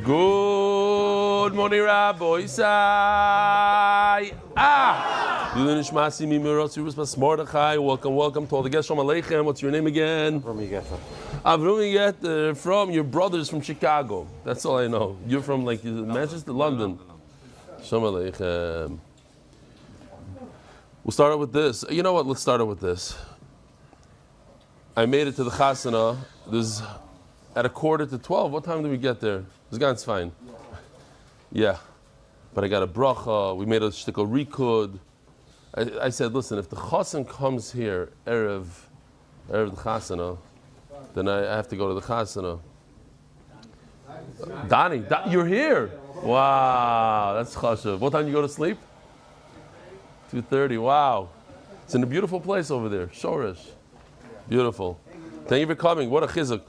Good morning, Rabbi Isai. Welcome to all the guests. Shalom Aleichem. What's your name again? Avromi from your brothers from Chicago. That's all I know. You're from like Manchester, London. Shalom Aleichem. We'll start out with this. You know what? Let's start out with this. I made it to the Chasana. There's at 11:45. What time did we get there? This guy's fine. Yeah. But I got a bracha. We made a shtickle rikud. I said, listen, if the Chasan comes here, Erev the Chasana, then I have to go to the Chasana. Donnie, you're here. Wow, that's chashuv. What time do you go to sleep? 2:30. Wow. It's in a beautiful place over there. Shorish. Beautiful. Thank you for coming. What a chizuk.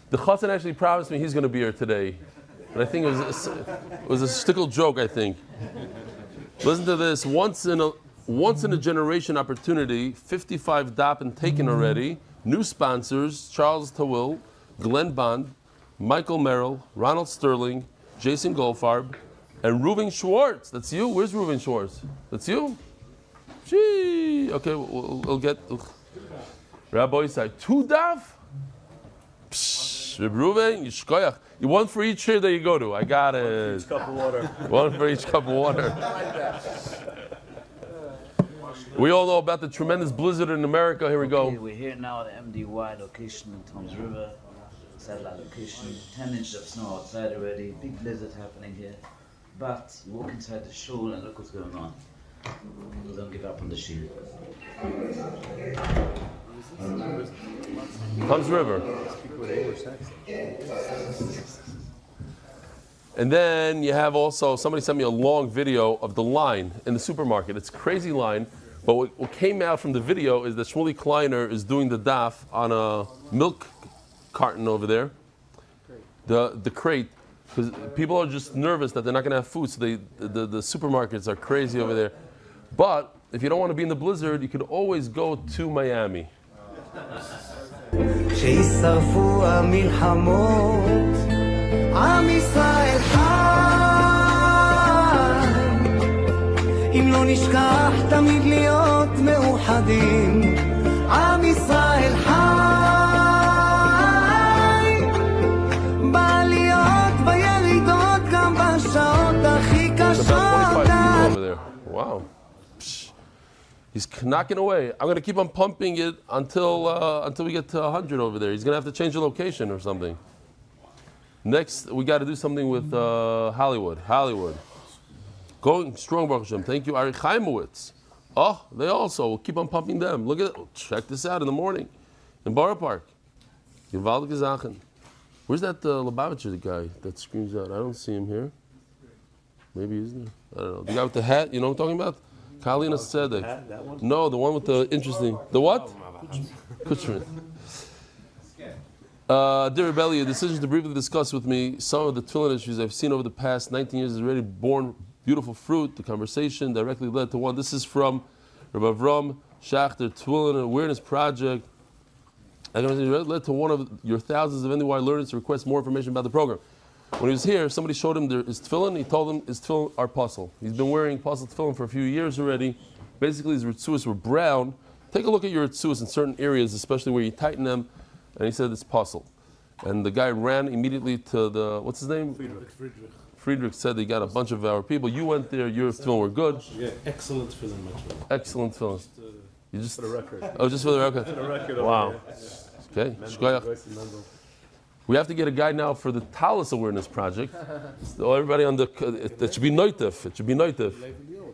The Chassan actually promised me he's going to be here today. But I think it was a shtickle joke, I think. Listen to this. Once in a generation opportunity, 55 dapin taken already. New sponsors, Charles Tawil, Glenn Bond, Michael Merrill, Ronald Sterling, Jason Goldfarb, and Reuven Schwartz. That's you? Where's Reuven Schwartz? That's you? Gee. Okay, we'll get... Rabbi Isai, 2 daf? Psh, Reuven, Yishkoyach. You one for each here that you go to. I got it. Each cup of water. One for each cup of water. We all know about the tremendous blizzard in America. Here we go. Okay, we're here now at the MDY location in Tom's River. Satellite location. 10 inches of snow outside already. Big blizzard happening here. But you walk inside the shul and look what's going on. We don't give up on the shul. Tom's River. And then you have also, somebody sent me a long video of the line in the supermarket. It's a crazy line, but what came out from the video is that Shmuley Kleiner is doing the daf on a milk carton over there, the crate, because people are just nervous that they're not going to have food, so the supermarkets are crazy over there. But if you don't want to be in the blizzard, you could always go to Miami. כשישרפו המלחמות, עם ישראל חי. אם לא נשכח תמיד להיות מאוחדים, עם ישראל חי. בעליות, בירידות, גם בשעות הכי קשות. Wow. He's knocking away. I'm going to keep on pumping it until we get to 100 over there. He's going to have to change the location or something. Next, we got to do something with Hollywood. Going strong, Baruch Hashem. Thank you, Ari Chaimowitz. Oh, they also. We'll keep on pumping them. Look at it. Check this out in the morning in Borough Park. Gewaltige Sachen. Where's that Lubavitcher guy that screams out? I don't see him here. Maybe he's there. I don't know. The guy with the hat, you know what I'm talking about? Kalina Sedek. No, the one with the interesting. The what? Kuchman. Dear Rebelli, a decision to briefly discuss with me some of the tefillin issues I've seen over the past 19 years has already borne beautiful fruit. The conversation directly led to one. This is from Rabbi Avram Schachter, Tefillin Awareness Project. The conversation led to one of your thousands of NDY learners to request more information about the program. When he was here, somebody showed him his tefillin. He told him his tefillin are puzzle. He's been wearing puzzle tefillin for a few years already. Basically, his ritzuas were brown. Take a look at your ritzuas in certain areas, especially where you tighten them. And he said it's puzzle. And the guy ran immediately to the, what's his name? Friedrich said they got a bunch of our people. You went there, your tefillin were good. Yeah, excellent tefillin, much. Excellent tefillin. You just for the record. Oh, just for the record. For the record. Wow. Okay. We have to get a guy now for the Talis Awareness Project. So everybody on the, it should be noitif. It should be noitif.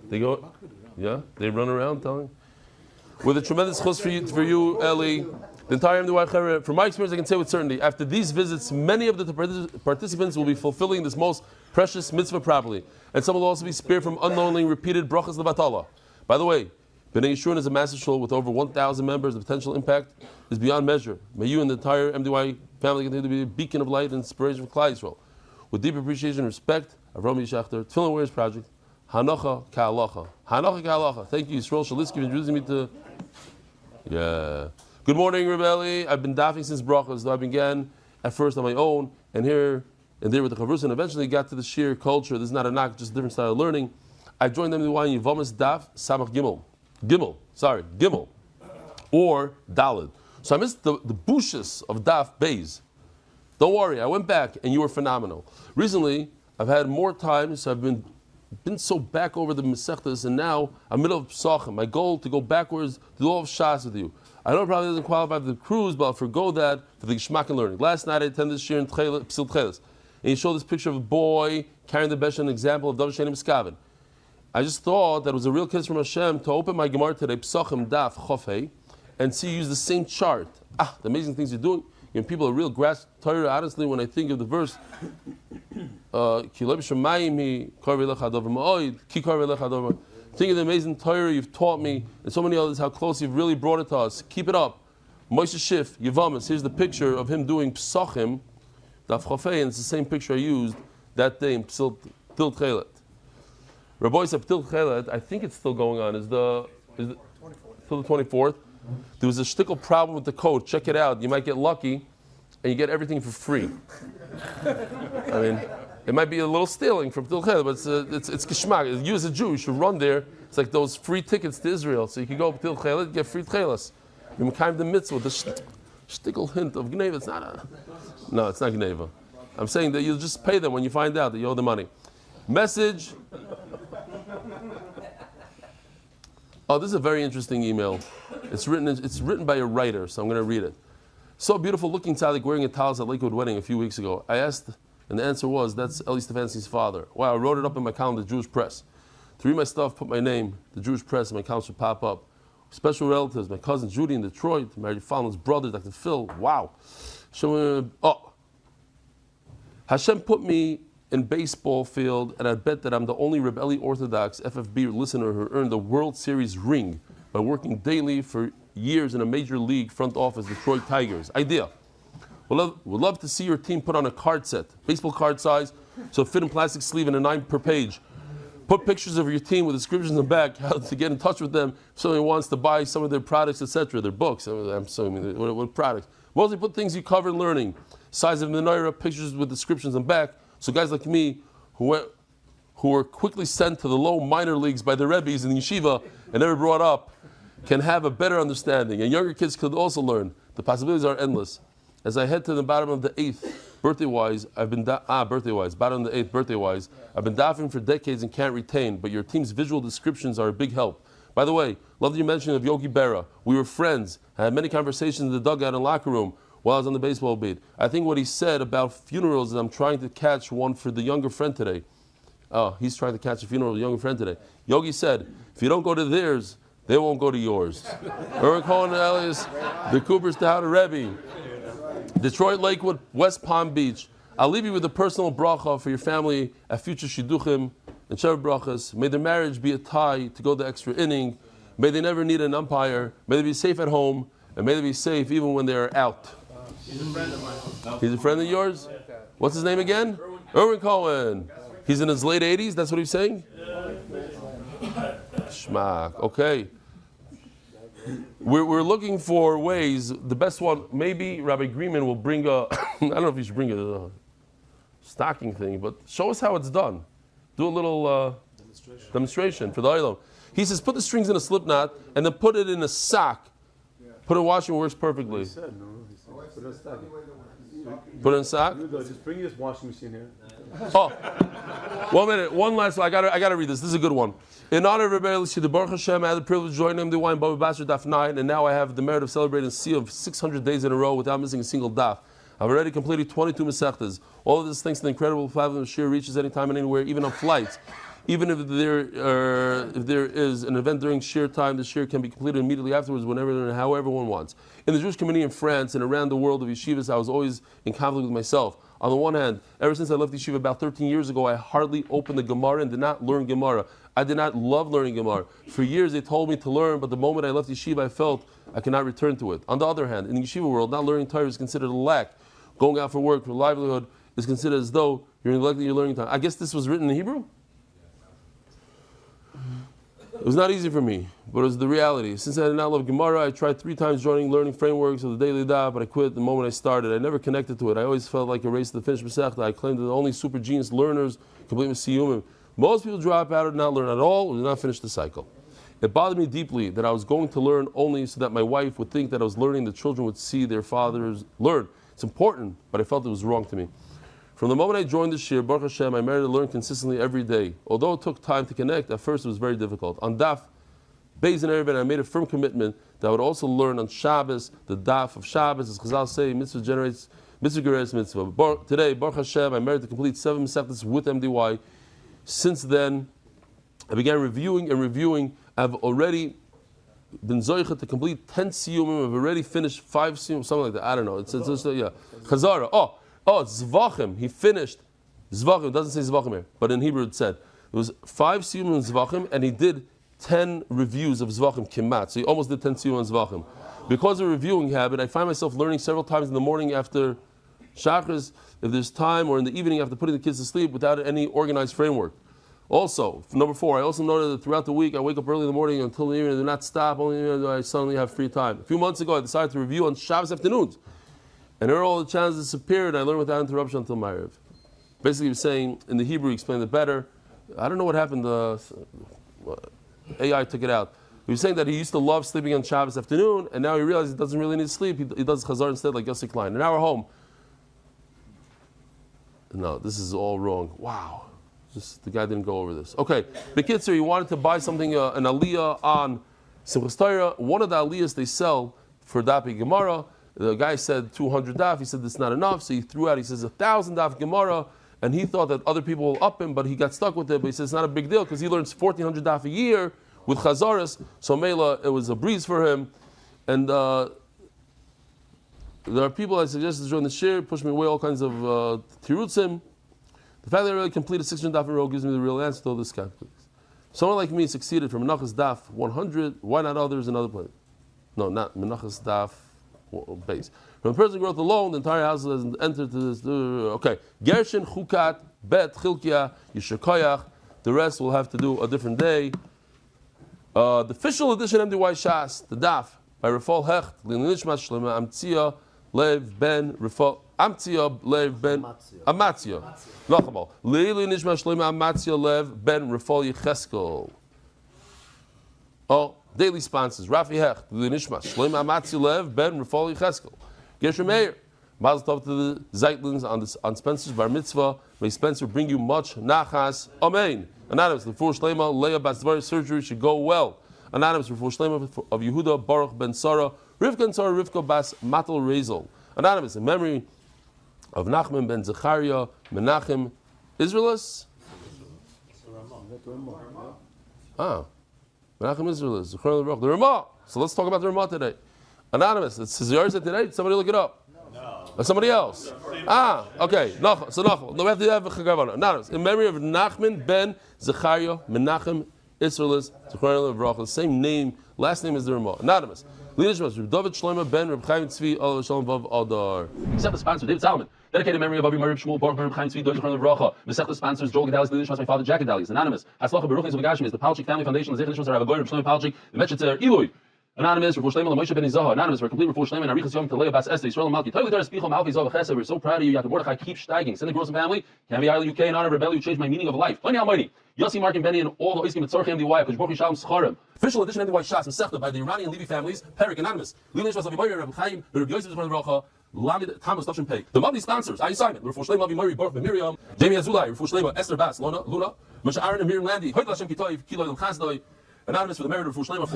They go, yeah, they run around telling. With a tremendous chus for you, Eli. The entire MDY, from my experience, I can say with certainty, after these visits, many of the participants will be fulfilling this most precious mitzvah properly. And some will also be spared from unknowingly repeated brachas levatala. By the way, B'nai Yeshurun is a massive shul with over 1,000 members. The potential impact is beyond measure. May you and the entire MDY family continue to be a beacon of light and inspiration for Klal Yisrael. With deep appreciation and respect, Avram Yishachter, Tefillin Awareness Project, Hanocha Ka'alacha. Hanocha Ka'alacha. Thank you, Yisrael Shalisky, for introducing me to... Yeah. Good morning, Rebelli. I've been dafing since brachas, though I began at first on my own, and here and they were the Chavrus, and eventually got to the Shir culture. This is not a knock, just a different style of learning. I joined them in Yivamis Daf Samach Gimel. Gimel. Or Dalid. So I missed the bushes of Daf Beis. Don't worry, I went back and you were phenomenal. Recently, I've had more time, so I've been so back over the Masechtas, and now I'm middle of Pesachim. My goal to go backwards to all of Shas with you. I know it probably doesn't qualify for the cruise, but I'll forgo that for the Geshmak and learning. Last night I attended this year in Psil Tcheles, and he showed this picture of a boy carrying the Besh, an example of Dav Shenim Skavin. I just thought that it was a real kiss from Hashem to open my Gemara today, Pesachim Daf Chofei, and see you use the same chart. The amazing things you're doing. People are real grasp Torah. Honestly, when I think of the verse, think of the amazing Torah you've taught me, and so many others, how close you've really brought it to us. Keep it up. Moshe Shif, Yevamis, here's the picture of him doing Pesachim, Daf Chofei, and it's the same picture I used that day in Psil Tchelet. Rabbi said Psil Tchelet, I think it's still going on, is the till the 24th. There was a shtickle problem with the code. Check it out. You might get lucky, and you get everything for free. I mean, it might be a little stealing from Ptil Chelet, but it's geschmack. You as a Jew, you should run there. It's like those free tickets to Israel. So you can go to Ptil Chelet, get free tchelas. You kind of the mitzvah with the shtickle hint of gneva. It's not no, it's not gneva. I'm saying that you'll just pay them when you find out that you owe the money. Message. Oh, this is a very interesting email. It's written by a writer, so I'm going to read it. So beautiful looking tzaddik wearing a talis at Lakewood wedding a few weeks ago. I asked, and the answer was, that's Eli Stefansky's father. Wow, I wrote it up in my column, the Jewish Press. To read my stuff, put my name, the Jewish Press, and my column should pop up. Special relatives, my cousin Judy in Detroit, Mary Fallon's brother, Dr. Phil. Wow. Hashem put me in baseball field, and I bet that I'm the only Rebelli Orthodox FFB listener who earned the World Series ring by working daily for years in a major league front office, Detroit Tigers. Idea. Would love to see your team put on a card set, baseball card size, so fit in plastic sleeve and a 9 per page. Put pictures of your team with descriptions in the back, how to get in touch with them if someone wants to buy some of their products, etc., their books. I'm sorry, what products? Mostly put things you cover in learning. Size of the menorah, pictures with descriptions in back. So guys like me, who were quickly sent to the low minor leagues by their rebbes in the yeshiva and never brought up, can have a better understanding. And younger kids could also learn. The possibilities are endless. As I head to the bottom of the 8th, birthday-wise, I've been daffing for decades and can't retain, but your team's visual descriptions are a big help. By the way, love that you mentioned of Yogi Berra. We were friends. I had many conversations in the dugout and locker room while I was on the baseball beat. I think what he said about funerals is I'm trying to catch one for the younger friend today. Oh, he's trying to catch a funeral of a younger friend today. Yogi said, if you don't go to theirs, they won't go to yours. Eric Cohen Elias, the Coopers to How to Rebbe, Detroit, Lakewood, West Palm Beach. I'll leave you with a personal bracha for your family at future Shidduchim and Shev brachas. May their marriage be a tie to go the extra inning. May they never need an umpire. May they be safe at home. And may they be safe even when they're out. He's a friend of mine. He's a friend of yours? What's his name again? Erwin Cohen. He's in his late 80s? That's what he's saying? Shmak. Okay. We're looking for ways. The best one, maybe Rabbi Greenman will bring a, I don't know if he should bring a stocking thing, but show us how it's done. Do a little demonstration for the Olam. He says, put the strings in a slip knot and then put it in a sock. Put it in washing, works perfectly. Put it in a sock? Just bring this washing machine here. Oh, 1 minute. One last one. I gotta read this. This is a good one. In honor of Rabbi Eli, Baruch Hashem, I had the privilege of joining him, the wine Baba Basra Daf 9, and now I have the merit of celebrating a sea of 600 days in a row without missing a single daf. I've already completed 22 Masechtas. All of this thanks to the incredible platform of Shir reaches anytime and anywhere, even on flights. Even if there is an event during Shir time, the Shir can be completed immediately afterwards, whenever and however one wants. In the Jewish community in France and around the world of yeshivas, I was always in conflict with myself. On the one hand, ever since I left yeshiva about 13 years ago, I hardly opened the Gemara and did not learn Gemara. I did not love learning Gemara. For years they told me to learn, but the moment I left yeshiva, I felt I could not return to it. On the other hand, in the yeshiva world, not learning Torah is considered a lack. Going out for work, for livelihood, is considered as though you're neglecting your learning time. I guess this was written in Hebrew? It was not easy for me, but it was the reality. Since I did not love Gemara, I tried 3 times learning frameworks of the daily daf, but I quit the moment I started. I never connected to it. I always felt like a race to the finished Masechta. I claimed that the only super genius learners complete with Siyumim. Most people drop out or not learn at all, or do not finish the cycle. It bothered me deeply that I was going to learn only so that my wife would think that I was learning, the children would see their fathers learn. It's important, but I felt it was wrong to me. From the moment I joined the shir, Baruch Hashem, I managed to learn consistently every day. Although it took time to connect, at first it was very difficult. On Daf, Beis and Ariel, I made a firm commitment that I would also learn on Shabbos, the Daf of Shabbos, as Chazal say, mitzvah generates, mitzvah generates mitzvah. Today, Baruch Hashem, I managed to complete 7 Masechtas with MDY. Since then, I began reviewing. I've already been zoichet to complete 10 siyumim. I've already finished 5 siyumim, something like that. I don't know. It's yeah. Chazara. Oh, Zvachim. He finished Zvachim. It doesn't say Zvachim here, but in Hebrew it said it was 5 siyumim in Zvachim, and he did 10 reviews of Zvachim Kimat. So he almost did 10 siyumim in Zvachim. Because of a reviewing habit, I find myself learning several times in the morning after Shachris, if there's time, or in the evening after putting the kids to sleep, without any organized framework. Also, number 4, I also noted that throughout the week I wake up early in the morning until the evening, I do not stop, only I suddenly have free time. A few months ago, I decided to review on Shabbos afternoons. And here all the challenges disappeared, and I learned without interruption until Ma'ariv. Basically, he was saying, in the Hebrew, he explained it better. I don't know what happened, AI took it out. He was saying that he used to love sleeping on Shabbos afternoon, and now he realizes he doesn't really need to sleep. He does Chazar instead, like Yossi Klein. An hour home. No, this is all wrong. Wow. The guy didn't go over this. Okay, Bekitzer, he wanted to buy something, an aliyah on Simchas Torah. One of the aliyahs they sell for Dapi Gemara. The guy said 200 daf. He said that's not enough, so he threw out. He says 1,000 daf Gemara, and he thought that other people will up him, but he got stuck with it. But he says it's not a big deal because he learns 1,400 daf a year with Chazaras. So Mela, it was a breeze for him. And there are people I suggested to join the shir, push me away all kinds of tirutzim. The fact that I really completed 600 daf in a row gives me the real answer to all this calculus. Someone like me succeeded from Menachos daf 100. Why not others in other places? No, not Menachos daf base. From a person's growth alone, the entire house has entered to this. Okay, Gershin, Chukat, Bet, Chilkia, Yishakoyach. The rest we'll have to do a different day. The official edition MDY Shas, the daf by Rafal Hecht, Linishmas Shlema Amtzia Lev Ben Rafal. Amtzia Lev Ben Amatzia. Nachabal. Leili Nishma Shlema Amatzia Lev Ben Rafal Yecheskel. Oh, daily sponsors. Rafi Hecht. Leili Nishma Shlema Amatzia Lev Ben Rafal Yecheskel. Gesher Meir. Mazel tov to the Zeitlins on Spencer's Bar Mitzvah. May Spencer bring you much nachas. Amen. Anonymous. The full Shlema Leah Basdvar surgery should go well. Anonymous. The full Shlema of Yehuda Baruch Ben Sarah. Rivka and Sarah Rivka Bas Matel Rezel. Anonymous. In memory of Nachman ben Zechariah, Menachem, Israelis? Menachem Israelis, the Ramah. So let's talk about the Ramah today. Anonymous, it's yours today? Somebody look it up. No. Or somebody else? Okay. So Nachal. No, we have to have a Chagavana. Anonymous, in memory of Nachman ben Zechariah, Menachem, Israelis, Zechariah, the same name, last name is the Ramah. Anonymous. Leadership, David Shlomo ben Reb Chaim Tzvi, Allah Shalom Vav Adar. Except the sponsor, David Salomon. Dedicated memory of Avi Marib Shmuel, Baruch Reb Chaim Tzvi, Doja Chron Levracha. Mesech sponsors, Joel Gedalis, Leadership, my father, Jack Gedalis. Anonymous. Haslacha Baruch Yisrael is the Palchik Family Foundation, Zech Nishmas Rav Goy, Reb Shlomo Palchik, the Metchetzer, Eloi. Anonymous, Rav Shlomo, Moshe ben Izah. Anonymous, for complete Rav Shlomo, and Arichas Yom to Leiba Bas Esther, Yisrael Malki. Toilet Dar Spichel Malki Zav Chesed. We're so proud of you. Yaakov Mordechai, keep steiging. Send the Grossman family. Can be Ariel UK in honor of Rebellion. You changed my meaning of life. Plenty Almighty. Yossi, Mark, and Benny, and all the Oiskim Tzorchem MDY, because Baruch Shalom Scharim. Official edition MDY Shas Masechta by the Iranian Levi families. Perik Anonymous. Lilish was Aviboyer, Reb Chaim, Reb Yosef was Racha. Lamid Thomas Tavshin Pei. The monthly sponsors: Ayi Simon, Rav Shlema Avi Mari, Baruch Ben Miriam, Jamie Azulai, Rav Shlema, Esther Bas, Luna, Moshe Aaron and Miriam Landy, Hoyt Lashem Kitoy, Kilo El Chazdoi. Anonymous for the merit of Rav Shlema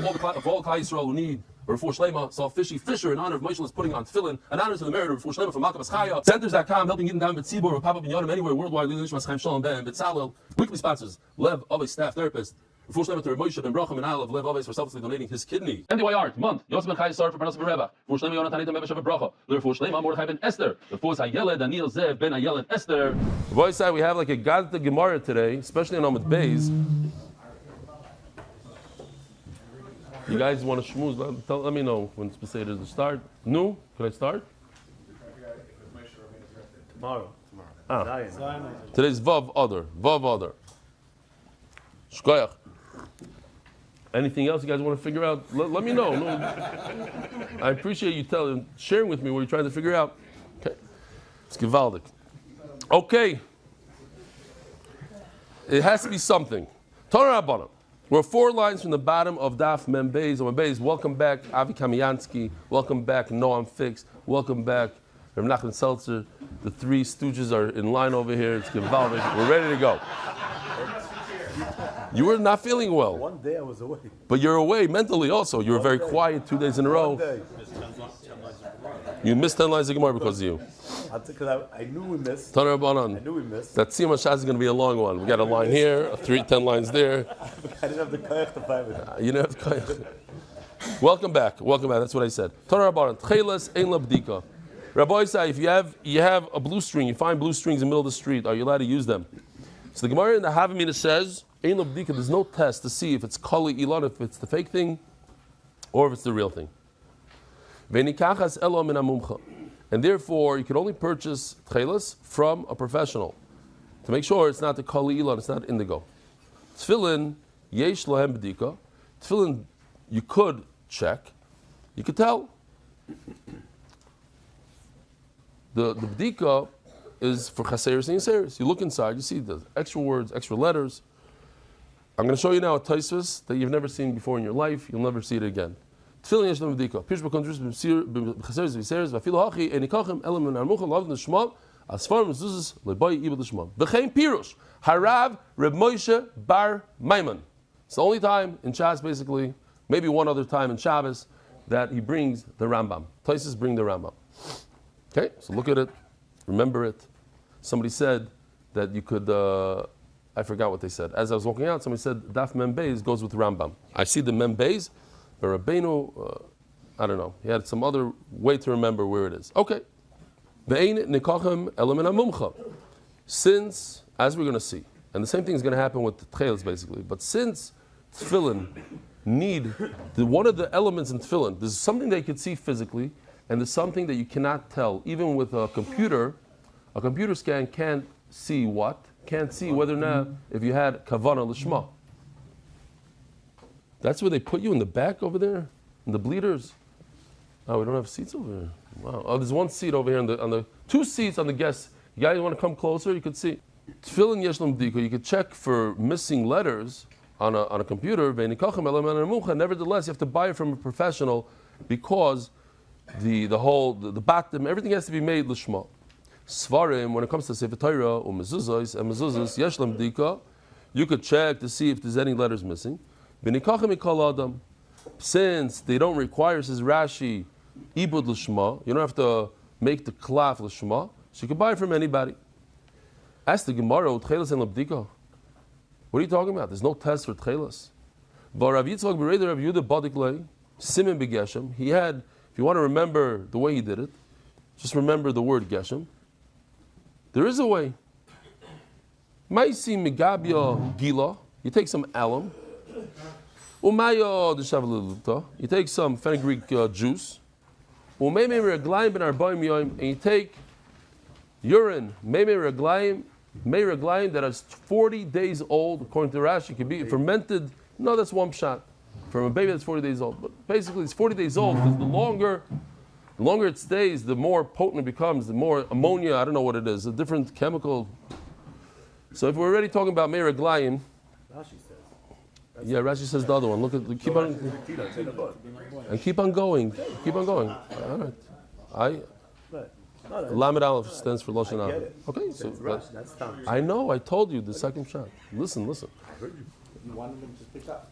for all Klai Yisrael who need. Rav Shlema saw Fishy Fisher in honor of Moshe is putting on tefillin. Anonymous for the merit of Rav Shlema for Malka Chaya. Centers.com helping get down with Tzibor or pop up in Yodim anywhere worldwide. Lilish Maschem Shalom Ben Betzalel. Weekly sponsors: Lev Avei staff therapist. Rav Shlema to Moshe Ben Bracham and Al of Lev Avei for selflessly donating his kidney. MDY Art month. Yosef Ben Chai Sar for Parnas Bereba. Rav Shlema Yonatan Eitam Bebeshav Bracha. Rav Shlema Mordechai Ben Esther. The force Hayeled Daniel Zev Ben Hayeled Esther. Voice side we have like a God the Gemara today, especially on Amud Beis. You guys want to schmooze? Let me know when it's decided to start. No? Can I start? Tomorrow. Today's Vav Adar. Shkoyach. Anything else you guys want to figure out? Let me know. No, I appreciate you sharing with me what you're trying to figure out. Okay. It's gewaldig. Okay. It has to be something. Torah Rabbanim. We're 4 lines from the bottom of Daf Mem Beis. Beis. Welcome back, Avi Kamiansky. Welcome back, Noam Fix. Welcome back, Menachos Seltzer. The 3 stooges are in line over here. It's gewaldig. We're ready to go. You were not feeling well. One day I was away. But you're away mentally also. You were very quiet 2 days in a row. One day. You missed 10 lines of Gemara because of you. Because I knew we missed. Tanur Rabbanan. I knew we missed. That Siyam Shas is going to be a long one. We got a line here, 10 lines there. I didn't have the koyach to fight with it. You didn't have koyach. Welcome back. That's what I said. Tanur Rabbanan. Tchelas ein labdika. Rabbi say if you have a blue string, you find blue strings in the middle of the street, are you allowed to use them? So the Gemara in the Havamina says, ein labdika, there's no test to see if it's kali ilan, if it's the fake thing, or if it's the real thing. Venikachas elo min hamumcha. And therefore, you can only purchase tchelas from a professional to make sure it's not the kali ilan, it's not indigo. Tefillin, yesh lohem b'dika. Tefillin, you could check, you could tell. The b'dika is for chaseris and yaseris. You look inside, you see the extra words, extra letters. I'm going to show you now a taisvus that you've never seen before in your life. You'll never see it again. Tefillin yesh lohem b'dika. Pish b'kondrus b'chaseris v'yaseris v'afilu hachi enikachem elam min armucha lav nishma asfar mezuzas lebai ibad nishma. B'chein pirush harav Reb Moshe bar Maimon. It's the only time in Shas, basically, maybe one other time in Shabbos, that he brings the Rambam. Taisus bring the Rambam. Okay, so look at it, remember it. Somebody said that you could, I forgot what they said. As I was walking out, somebody said Daf Mem Beis goes with Rambam. I see the Mem Beis, but Rabbeinu, I don't know. He had some other way to remember where it is. Okay. Since, as we're going to see, and the same thing is going to happen with the tchelas basically, but since tefillin need, one of the elements in tefillin, there's something that you can see physically, and there's something that you cannot tell. Even with a computer scan can't see what? Can't see whether or not if you had kavana l'shma. That's where they put you in the back over there, in the bleeders. Oh, we don't have seats over here. Wow. Oh, there's one seat over here on the 2 seats on the guests. You guys want to come closer? You could see. Tefillin yesh lo b'dika. You could check for missing letters on a computer. Nevertheless, you have to buy it from a professional because the bottom, everything has to be made l'shma. Svarim, when it comes to Sefer Torah or mezuzos, yesh lo b'dika, you could check to see if there's any letters missing. Since they don't require, says Rashi, ibud l'shma, you don't have to make the klaf l'shma, so you can buy it from anybody. Ask the Gemara, tchelas and labdika. What are you talking about? There's no test for tchelas. But Rav Yitzchak b'reder Rav Yehuda badiklei simin b'geshem. He had, if you want to remember the way he did it, just remember the word geshem. There is a way. Maisi migabya gila. You take some alum. Umaya d'shavluluta. You take some fenugreek juice. Umeimei reglaim ben arbaim yoim. And you take urine, meimei reglaim that is 40 days old, according to Rashi, it can be fermented. No, that's one shot from a baby that's 40 days old. But basically, it's 40 days old because the longer it stays, the more potent it becomes, the more ammonia. I don't know what it is, a different chemical. So if we're already talking about meimei reglaim, Rashi says. yeah, Rashi says the other one. Look at keep on and keep on going. Keep on going. All right. Lamed Aleph stands for Lashon Hara. Okay, so That's time. I know. I told you the second shot. Listen. I heard you. You wanted him to speak up.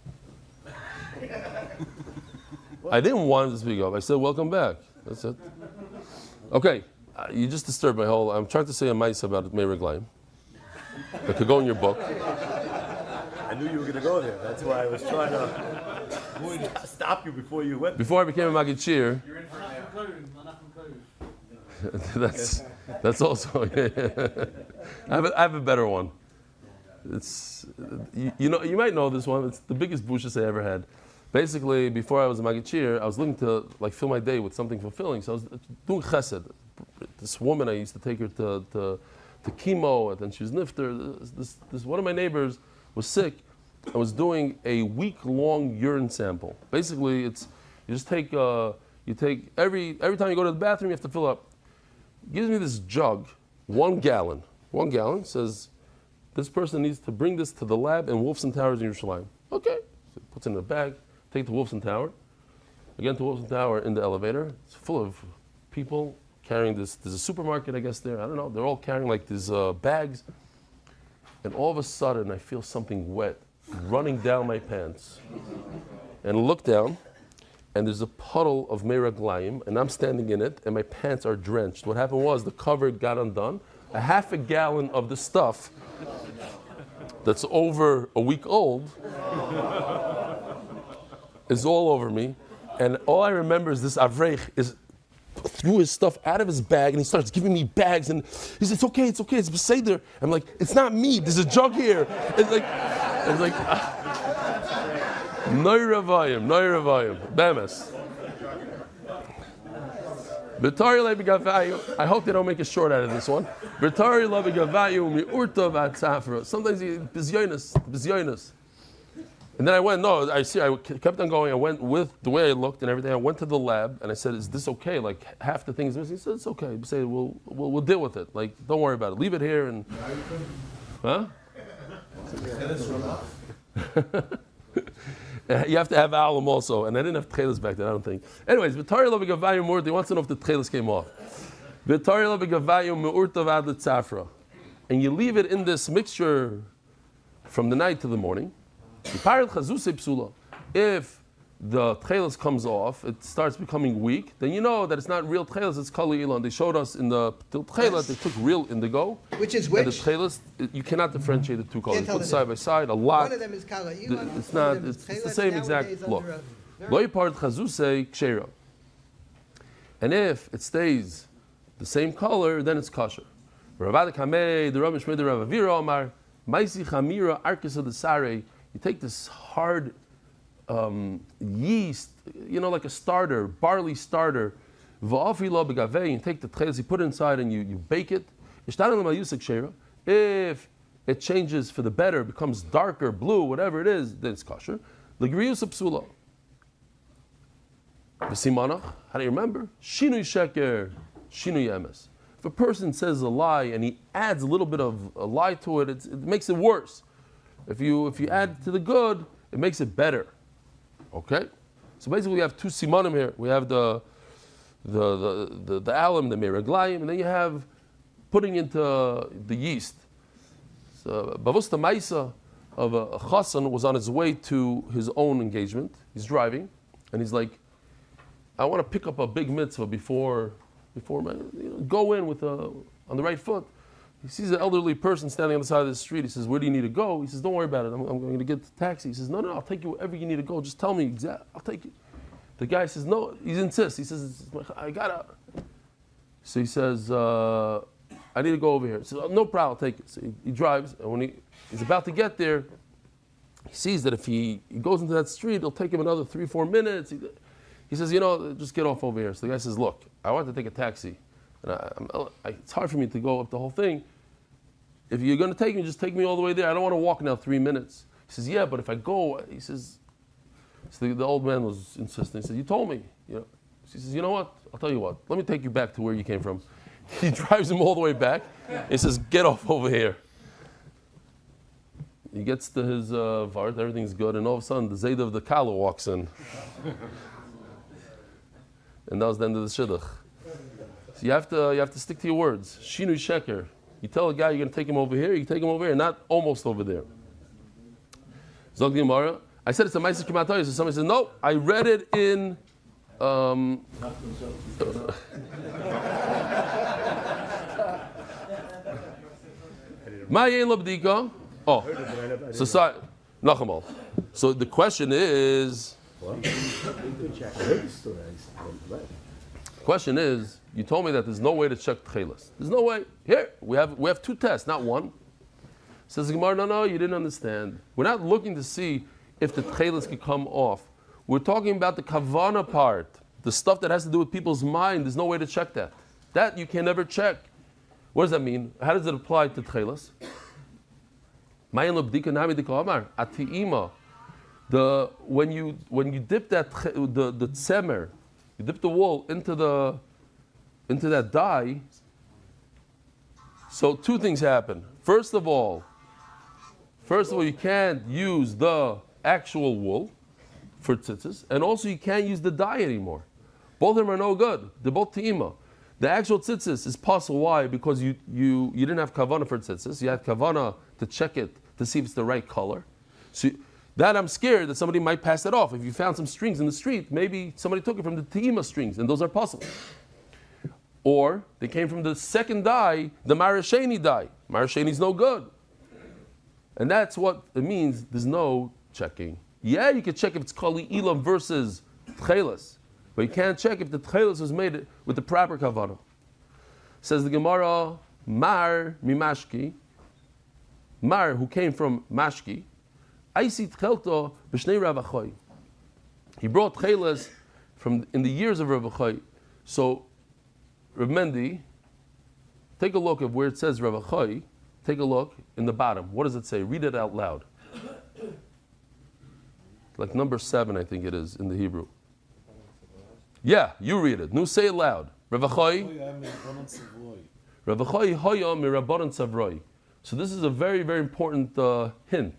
I didn't want him to speak up. I said, "Welcome back." That's it. Okay, you just disturbed my whole. I'm trying to say a mice about meimei reglaim. That could go in your book. I knew you were going to go there. That's why I was trying to stop you before you went. Before I became a Magid You're in for that's also. I have a better one. It's you might know this one. It's the biggest bushas I ever had. Basically, before I was a Magid I was looking to fill my day with something fulfilling. So I was doing chesed. This woman, I used to take her to chemo, and then she was nifter. This one of my neighbors was sick, I was doing a week-long urine sample. Basically, it's you just take every time you go to the bathroom, you have to fill up. Gives me this jug, 1 gallon. 1 gallon says this person needs to bring this to the lab in Wolfson Towers in Yerushalayim. Okay, so puts it in a bag, take it to Wolfson Tower. Again to Wolfson Tower in the elevator. It's full of people carrying this. There's a supermarket, I guess, there. I don't know. They're all carrying like these bags. And all of a sudden, I feel something wet running down my pants. And I look down, and there's a puddle of meraglayim, and I'm standing in it, and my pants are drenched. What happened was the cover got undone. A half a gallon of the stuff that's over a week old is all over me. And all I remember is this Avreich threw his stuff out of his bag and he starts giving me bags and he says, it's okay, it's Beseder. I'm like, it's not me, there's a jug here. It's like, Noy Ravayim, Bemes. I hope they don't make a short out of this one. Sometimes bizyonis. And then I went, I kept on going. I went with the way I looked and everything. I went to the lab and I said, is this okay? Like half the things missing. He said, it's okay. He said, we'll deal with it. Like, don't worry about it. Leave it here and, huh? You have to have alim also. And I didn't have tchelis back then, I don't think. Anyways, he wants to know if the tchelis came off. And you leave it in this mixture from the night to the morning. If the tchelis comes off, it starts becoming weak, then you know that it's not real tchelis, it's kali ilan. They showed us in the tchelis, they took real indigo. Which is which? And the tchelis, you cannot differentiate the two colors. You put side by side, a lot. One of them is kala ilan. It's not, it's the same exact look. And if it stays the same color, then it's kosher. You take this hard yeast, like a starter, barley starter, you take the tchelis, you put it inside and you bake it. If it changes for the better, becomes darker, blue, whatever it is, then it's kosher. How do you remember? Shinui sheker, shinui emes. If a person says a lie and he adds a little bit of a lie to it, it makes it worse. If you add to the good, it makes it better. Okay? So basically we have 2 simanim here. We have the alum, the meraglayim, and then you have putting into the yeast. So Bavusta Maisa of a chassan was on his way to his own engagement. He's driving, and he's like, I want to pick up a big mitzvah before go in with on the right foot. He sees an elderly person standing on the side of the street. He says, where do you need to go? He says, don't worry about it. I'm going to get the taxi. He says, no, I'll take you wherever you need to go. Just tell me exactly. I'll take you. The guy says, no. He insists. He says, I got to. So he says, I need to go over here. He says, no problem, I'll take it. So he drives, and when he's about to get there, he sees that if he goes into that street, it'll take him another 3-4 minutes. He says, just get off over here. So the guy says, look, I want to take a taxi. And it's hard for me to go up the whole thing. If you're going to take me, just take me all the way there. I don't want to walk now 3 minutes. He says, yeah, but if I go, he says, so the old man was insisting. He said, you told me. He says, you know what? I'll tell you what. Let me take you back to where you came from. He drives him all the way back. He says, get off over here. He gets to his vart, everything's good, and all of a sudden the Zayd of the Kala walks in. And that was the end of the shidduch. So you have to stick to your words. Shinui sheker. You tell a guy you're going to take him over here, you take him over here, not almost over there. Zog Gemara. I said it's a Ma'aser Kimat Torah. So somebody says, no, I read it in. Ma'ayin Labdika. Oh, so Nachamal. So the question is. Question is, you told me that there's no way to check tchelis. There's no way. Here, we have 2 tests, not 1. Says the Gemara, no, you didn't understand. We're not looking to see if the tchelis can come off. We're talking about the kavana part, the stuff that has to do with people's mind. There's no way to check that. That you can never check. What does that mean? How does it apply to tchelis? When you dip the tzemer, you dip the wool into that dye. So two things happen. First of all, you can't use the actual wool for tzitzis, and also you can't use the dye anymore. Both of them are no good. They're both te'ima. The actual tzitzis is possible. Why? Because you didn't have kavana for tzitzis. You had kavana to check it to see if it's the right color. So that I'm scared that somebody might pass it off. If you found some strings in the street, maybe somebody took it from the te'ima strings, and those are possible. Or they came from the second dye, the marasheni dye. Marasheni is no good. And that's what it means. There's no checking. Yeah, you can check if it's kali ilam versus tchelis, but you can't check if the tchelis was made with the proper kavanah. Says the Gemara, Mar mimashki, Mar who came from Mashki, Aisi tchelto b'shnei Rav Achoy. He brought tchelis from in the years of Rav Achoy. So Rav Mendy, take a look at where it says Rav Achoy. Take a look in the bottom. What does it say? Read it out loud. Like number 7, I think it is in the Hebrew. Yeah, you read it. No, say it loud. Rav Achoy. Rav Achoy hoya mirabbanan savroi. So this is a very, very important hint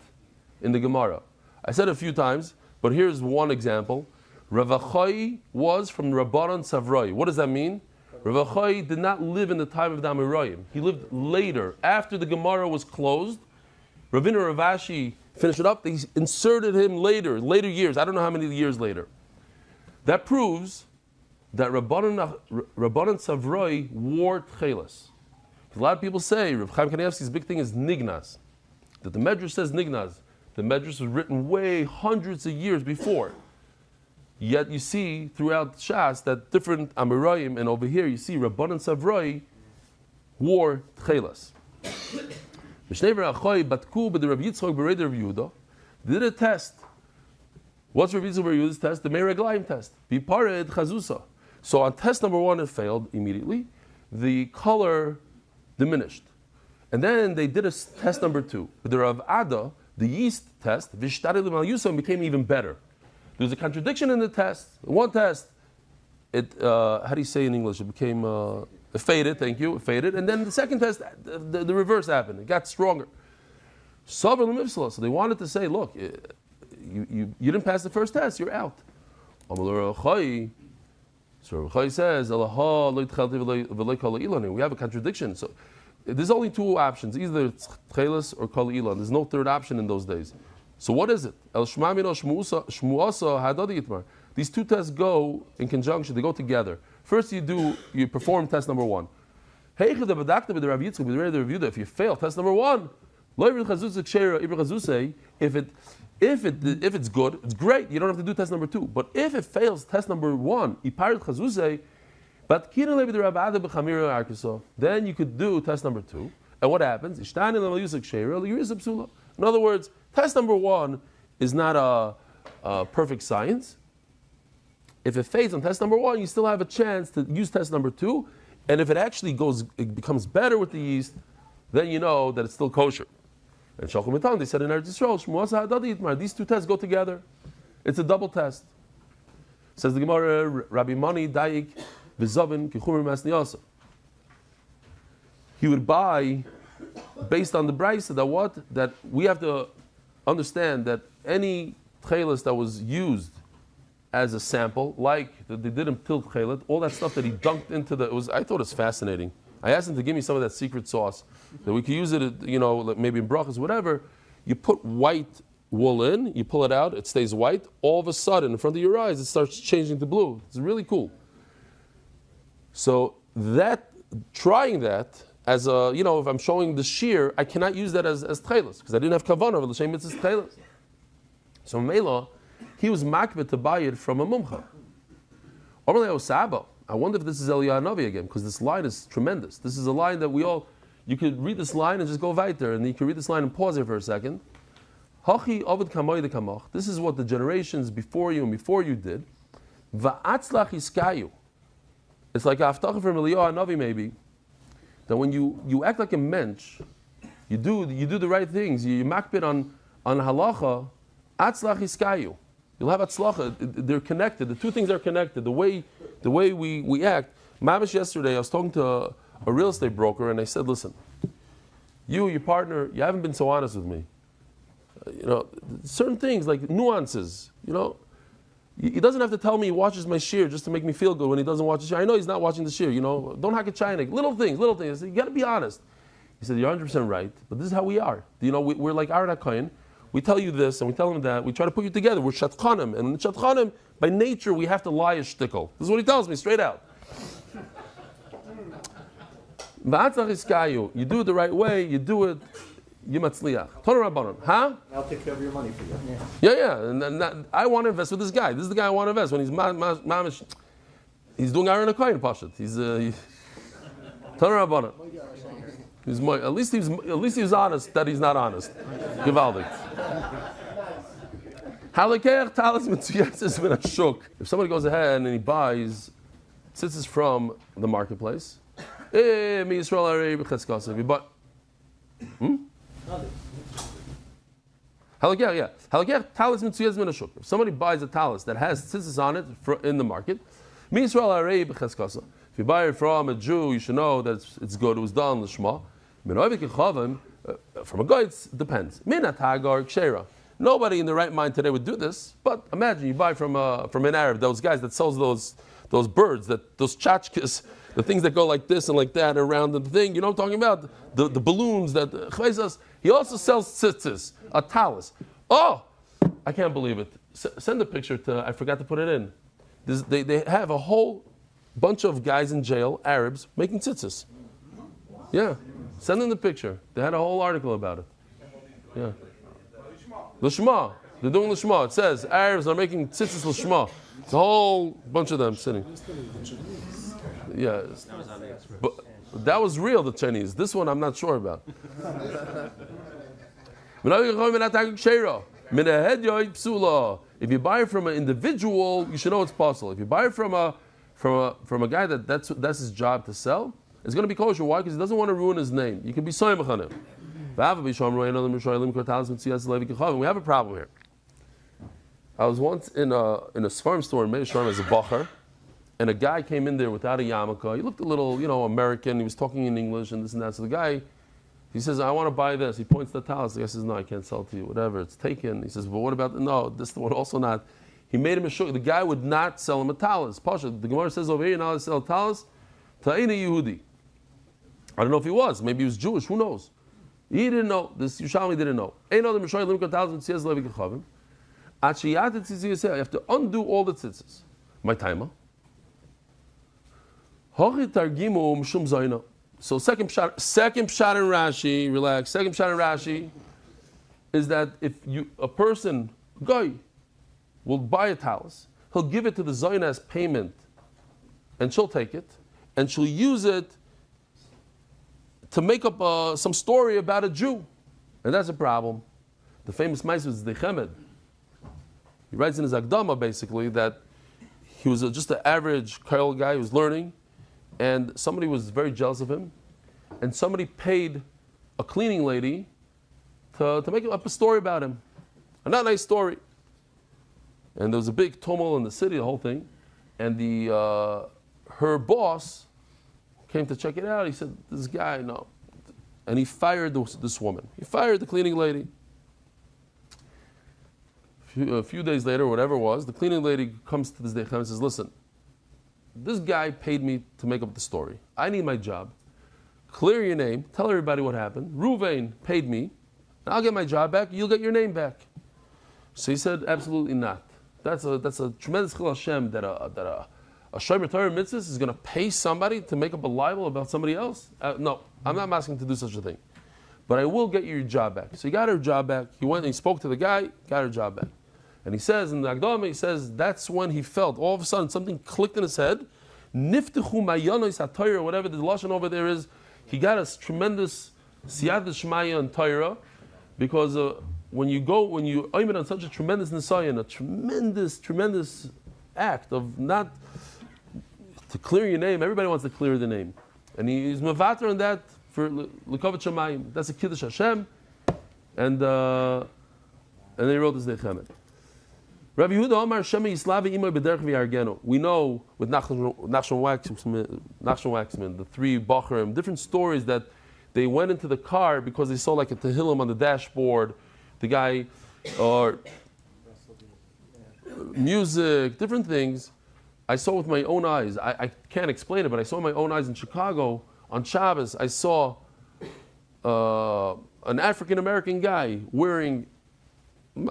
in the Gemara. I said it a few times, but here's one example. Rav Achoy was from Rabbanan Savroi. What does that mean? Rav Achoy did not live in the time of the Amoraim. He lived later, after the Gemara was closed. Ravina Rav Ashi finished it up. They inserted him later years. I don't know how many years later. That proves that Rabbanan Savroi wore tchelas. A lot of people say, Rav Chaim Kanievsky's big thing is nignas. That the Medrash says nignas. The Medrash was written way hundreds of years before. Yet you see throughout Shas that different Amoraim, and over here you see Rabbanan Savroi wore tchelas. B'shnei Achoy batku b'de Rav Yitzchok b'rei Rav Yehuda did a test. What's Rav Yitzchok b'rei Yehuda's test? The Meiraglayim test. Bipared chazusa. So on test number 1 it failed immediately. The color diminished. And then they did a test number 2. With the Rav Ada, the yeast test, Vishtari L'mal Yusam, became even better. There's a contradiction in the test. One test, it how do you say in English? It became it faded. Thank you. It faded, and then the second test, the reverse happened. It got stronger. So they wanted to say, look, you didn't pass the first test. You're out. So Rav says, we have a contradiction. So there's only 2 options. Either it's tchelas or kol ilan. There's no third option in those days. So what is it? These 2 tests go in conjunction. They go together. First, you perform test number 1. If you fail test number 1, if it's good, it's great. You don't have to do test number 2. But if it fails test number 1, then you could do test number 2. And what happens? In other words, test number 1 is not a perfect science. If it fades on test number 1, you still have a chance to use test number 2. And if it becomes better with the yeast, then you know that it's still kosher. And Shalchim Mitan, they said in Eretz Yisrael, these 2 tests go together. It's a double test. Says the Gemara, Rabbi Mani, Daik, V'zavin, Kichumer Masniyasa. He would buy, based on the Brisa, that we have to understand that any tchelis that was used as a sample, like they did in Tilt Chelet, all that stuff that he dunked into I thought it was fascinating. I asked him to give me some of that secret sauce, that we could use it, maybe in brachas, whatever. You put white wool in, you pull it out, it stays white. All of a sudden, in front of your eyes, it starts changing to blue. It's really cool. So trying that, as a, if I'm showing the shear, I cannot use that as tchelis, because I didn't have kavanah of l'shem mitzvahs tchelis. So Mela, he was makbet to buy it from a mumcha. I wonder if this is Eliyahu Navi again, because this line is tremendous. This is a line that you could read this line and just go weiter, and you can read this line and pause here for a second. Hachi ovid kamoy de kamach. This is what the generations before you and before you did. Va'atzlach iskayu. It's like a haftacha from Eliyahu Navi maybe, that when you act like a mensch, you do the right things, you makbid on halacha, atzlach iskayu. You'll have atzlacha. They're connected. The two things are connected. The way we act. Mamish yesterday, I was talking to a real estate broker, and I said, listen, your partner, you haven't been so honest with me. Certain things like nuances. He doesn't have to tell me he watches my shir just to make me feel good when he doesn't watch the shir. I know he's not watching the shir. Don't hack a chainik. Little things. I said, you got to be honest. He said, you're 100% right, but this is how we are. We're like Ariel Kohen. We tell you this and we tell him that. We try to put you together. We're shatchanim. And in shatchanim, by nature, we have to lie a shtickle. This is what he tells me, straight out. You do it the right way, you do it, you matzliach. Huh? I'll take care of your money for you. Yeah. And I want to invest with this guy. This is the guy I want to invest. When he's doing Aaron Kohen Pashat. He's at least he was honest that he's not honest. Gewaldig. If somebody goes ahead and he buys tzitzis from the marketplace, if somebody buys a talis that has tzitzis on it in the market, if you buy it from a Jew, you should know that it's good, it was done l'shma. From a guy, it depends. Nobody in the right mind today would do this, but imagine you buy from an Arab, those guys that sells those birds, those tchotchkes, the things that go like this and like that around the thing. You know what I'm talking about? The balloons that he also sells tzitzis, a talis. Oh, I can't believe it. Send a picture I forgot to put it in. They have a whole bunch of guys in jail, Arabs, making tzitzis. Yeah. Send them the picture. They had a whole article about it. Yeah. L'shma. They're doing l'shma. It says Arabs are making tzitzis l'shma. It's a whole bunch of them sitting. Yeah. But that was real, the Chinese. This one I'm not sure about. If you buy it from an individual, you should know it's possible. If you buy it from a guy that's his job to sell, it's going to be kosher. Why? Because he doesn't want to ruin his name. You can be soymach on him. We have a problem here. I was once in a farm store in Meir Sharm as a bacher, and a guy came in there without a yarmulke. He looked a little, American. He was talking in English and this and that. So the guy, he says, I want to buy this. He points to the talis. The guy says, no, I can't sell it to you. Whatever, it's taken. He says, but what about, no, this one also not. He made him a shuk. The guy would not sell him a talis. Pasha, the Gemara says over here, you're not allowed to sell a talis. Ta'ina Yehudi. I don't know if he was. Maybe he was Jewish. Who knows? He didn't know. This Yerushalmi didn't know. You have to undo all the tzitzis. My timer. So second pshat in Rashi, relax. Second pshat in Rashi is that if a guy will buy a talis, he'll give it to the Zaina as payment, and she'll take it, and she'll use it to make up some story about a Jew. And that's a problem. The famous Ma'aseh is Dechemed. He writes in his Akdama basically that he was just an average Kyle guy who was learning, and somebody was very jealous of him, and somebody paid a cleaning lady to make up a story about him. A not nice story. And there was a big tumult in the city, the whole thing, and her boss came to check it out. He said, this guy, no. And he fired this woman. He fired the cleaning lady. A few days later, whatever it was, the cleaning lady comes to this day and says, listen, this guy paid me to make up the story. I need my job. Clear your name. Tell everybody what happened. Ruvain paid me. And I'll get my job back. You'll get your name back. So he said, absolutely not. That's a tremendous chil Hashem that a Shomer Torah mitzvah is going to pay somebody to make up a libel about somebody else? No, I'm not asking to do such a thing. But I will get you your job back. So he got her job back. He went and he spoke to the guy, got her job back. And he says, in the Akdama, he says, that's when he felt, all of a sudden, something clicked in his head. Niftechu mayonos ha-Torah, whatever the Lashon over there is, he got a tremendous siyat d'shmaya on Torah, because when you oim on such a tremendous nisayon, a tremendous act of not to clear your name, everybody wants to clear the name. And he's mevater on that for L'Kavod Shamayim. That's a Kiddush Hashem. And then he wrote this Nechemet. Rabbi Yehuda Omar Shemi Yislavi Imoy B'derech V'Yargenu. We know with Nachshon Waxman, the three Bacharim, different stories that they went into the car because they saw like a Tehillim on the dashboard, the guy, or music, different things. I saw with my own eyes. I can't explain it, but I saw with my own eyes in Chicago on Shabbos. I saw an African American guy wearing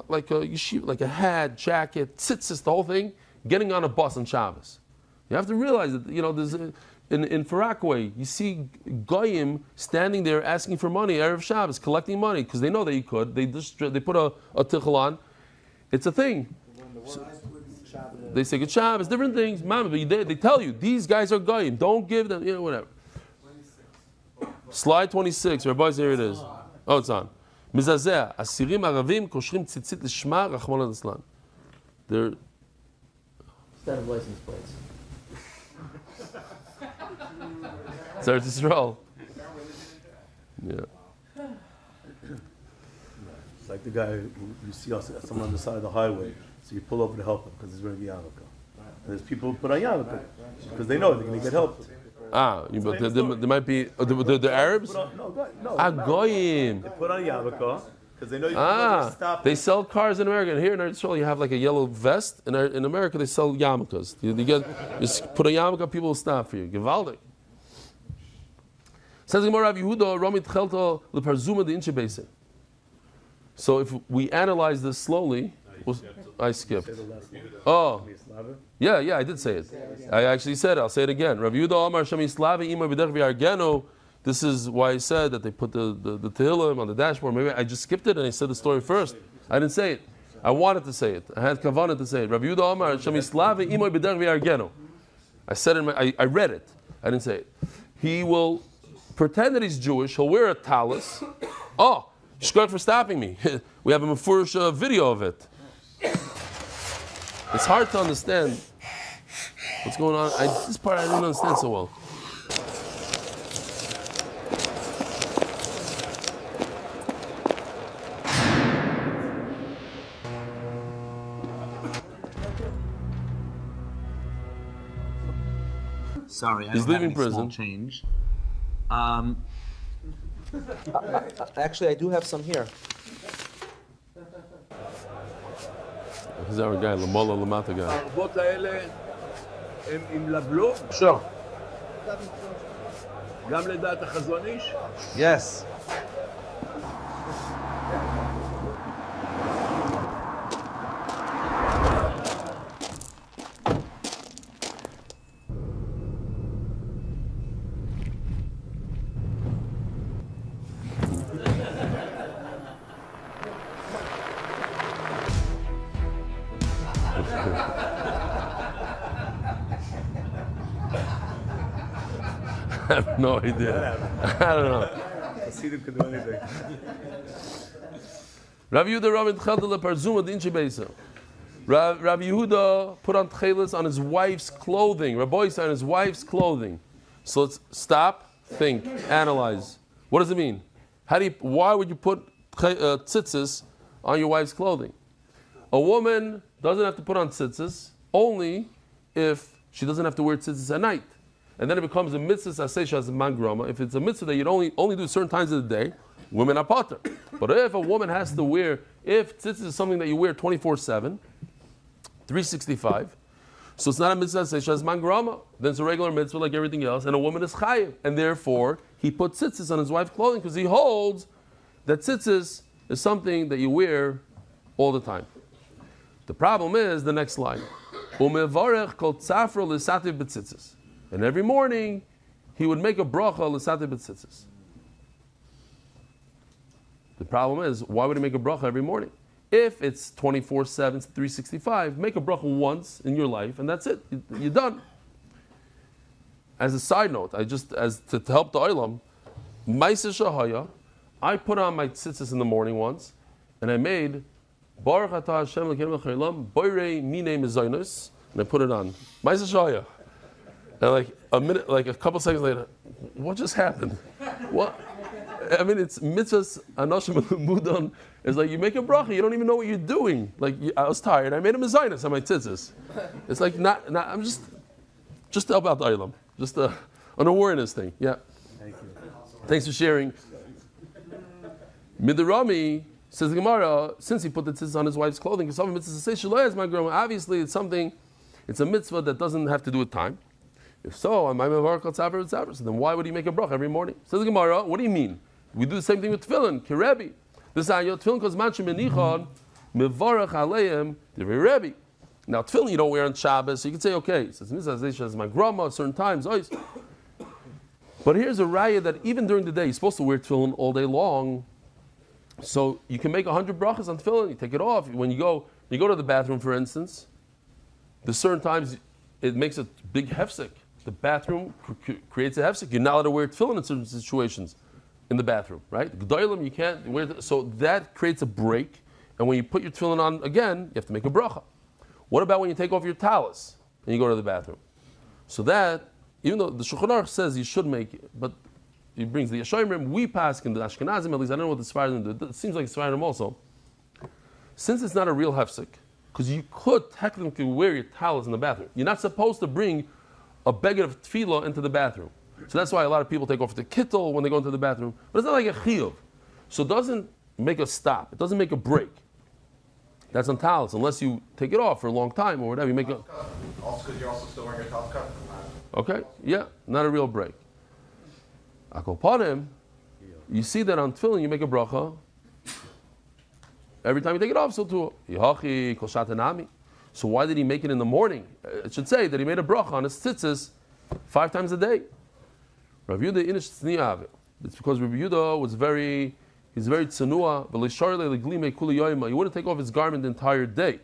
like a hat, jacket, tzitzis, the whole thing, getting on a bus on Shabbos. You have to realize that, there's in Farakwe, you see Goyim standing there asking for money, Erev Shabbos, collecting money, because they know that you could. They put a tichel on. It's a thing. So, they say good Shabbos, different things. Mama, but they tell you, these guys are Goyim. Don't give them, whatever. Slide 26, Rabbi, here it is. Oh, it's on. Mizazeh, Asirim Aravim, Koshrim Tzitzit Lishma, Rachmana Litzlan. They're... Instead of license plates. It's Eretz Yisrael. Yeah. It's like the guy who you see someone on the side of the highway, so you pull over to help him because he's wearing a yarmulke. And there's people who put on yarmulke because they know they're going to get helped. But there might be the Arabs. Goyim. They put on a yarmulke because they know you can stop. They sell cars in America. And here in Israel, you have like a yellow vest. In America, they sell yarmulkes. You just put a yarmulke, people will stop for you. Gewaldig. Says Gemara Rav Yehuda, Romit Chelto leParzuma de Inche Beise. So if we analyze this slowly, I skipped. Oh, yeah, I did say it. I actually said it. I'll say it again. Rav Yehuda Amar Shemi Slavi Ima B'derech V'Yargenu. This is why I said that they put the Tehillim on the dashboard. Maybe I just skipped it and I said the story first. I didn't say it. I wanted to say it. I had kavanah to say it. Rav Yehuda Amar Shemi Slavi Ima B'derech V'Yargenu. I said it. I read it. I didn't say it. He will pretend that he's Jewish. He'll wear a talis. Oh, shkot for stopping me. We have a mefurish video of it. It's hard to understand what's going on. This part I didn't understand so well. Sorry, he's leaving prison. Change. Actually, I do have some here. He's our guy, Lamola Lamata guy. הערבות האלה הם עם לבלו, Sure. גם לדעת החזון איש. Yes. I have no idea. I don't know. Hasidim can do anything. Rav Yehuda Rabbi Tcheldele Parzuma Dinchi Beisa. Rav Yehuda put on tchelis on his wife's clothing. Rabbi on his wife's clothing. So let's stop, think, analyze. What does it mean? Why would you put tzitzis on your wife's clothing? A woman doesn't have to put on tzitzis only if she doesn't have to wear tzitzis at night. And then it becomes a mitzvah asesha as a mangrama. If it's a mitzvah that you only do certain times of the day, women are potter. But if a woman has to wear, if tzitzis is something that you wear 24/7, 365, so it's not a mitzvah asesha as mangrama. Then it's a regular mitzvah like everything else, and a woman is chayiv. And therefore, he put tzitzis on his wife's clothing because he holds that tzitzis is something that you wear all the time. The problem is the next line. Umevarech kol tzafro l'sativ b'tzitzis. And every morning, he would make a bracha l'sativ b'tzitzis. The problem is, why would he make a bracha every morning? If it's 24/7, 365, make a bracha once in your life, and that's it. You're done. As a side note, to help the olam, Ma'aseh Shahaya, I put on my tzitzis in the morning once, and I made Baruch Atah Hashem Elokeinu Melech Haolam Boirei Minei Mezainos, and I put it on. Ma'aseh Shahaya. And like a couple seconds later, what just happened? What? I mean, it's mitzvahs anoshim mudon. It's like you make a bracha, you don't even know what you're doing. Like I was tired, I made a mezainis on my tzitzis. It's like not. I'm just to help out the ilam, just an awareness thing. Yeah. Thank you. Thanks for sharing. Midrami says the Gemara, since he put the tzitzis on his wife's clothing, obviously it's something. It's a mitzvah that doesn't have to do with time. If so, so then why would he make a bracha every morning? Says the Gemara, what do you mean? We do the same thing with tefillin, kirebi. This ayot tefillin because manchim menichon mevarach aleim divrei Rebbe. Now tefillin you don't wear on Shabbos, so you can say okay. It says mitzvah as my grandma certain times. But here's a raya that even during the day you're supposed to wear tefillin all day long. So you can make 100 brachas on tefillin. You take it off when you go to the bathroom, for instance. There's certain times it makes a big hefsek. The bathroom creates a hefsek. You're not allowed to wear tefillin in certain situations in the bathroom, right? G'daylim, you can't wear so that creates a break. And when you put your tefillin on again, you have to make a bracha. What about when you take off your talis and you go to the bathroom? So that, even though the Shulchan Aruch says you should make it, but he brings the Yeshayimrim, we pass in the Ashkenazim, at least I don't know what the Sfardim do. It seems like Sfardim also. Since it's not a real hefsek, because you could technically wear your towels in the bathroom. You're not supposed to bring a beged of tefillah into the bathroom. So that's why a lot of people take off the kittel when they go into the bathroom. But it's not like a chiyuv. So it doesn't make a stop. It doesn't make a break. That's on towels, unless you take it off for a long time or whatever. You make a... Also because you're also still wearing your towel cut. Okay, yeah, not a real break. Akopanim, you see that on tefillin you make a bracha. Every time you take it off, so too. So why did he make it in the morning? It should say that he made a bracha on his tzitzis 5 times a day. Rav Yehuda inish tzniyav. It's because Rav Yehuda was he's very tzenua. He wouldn't take off his garment the entire day.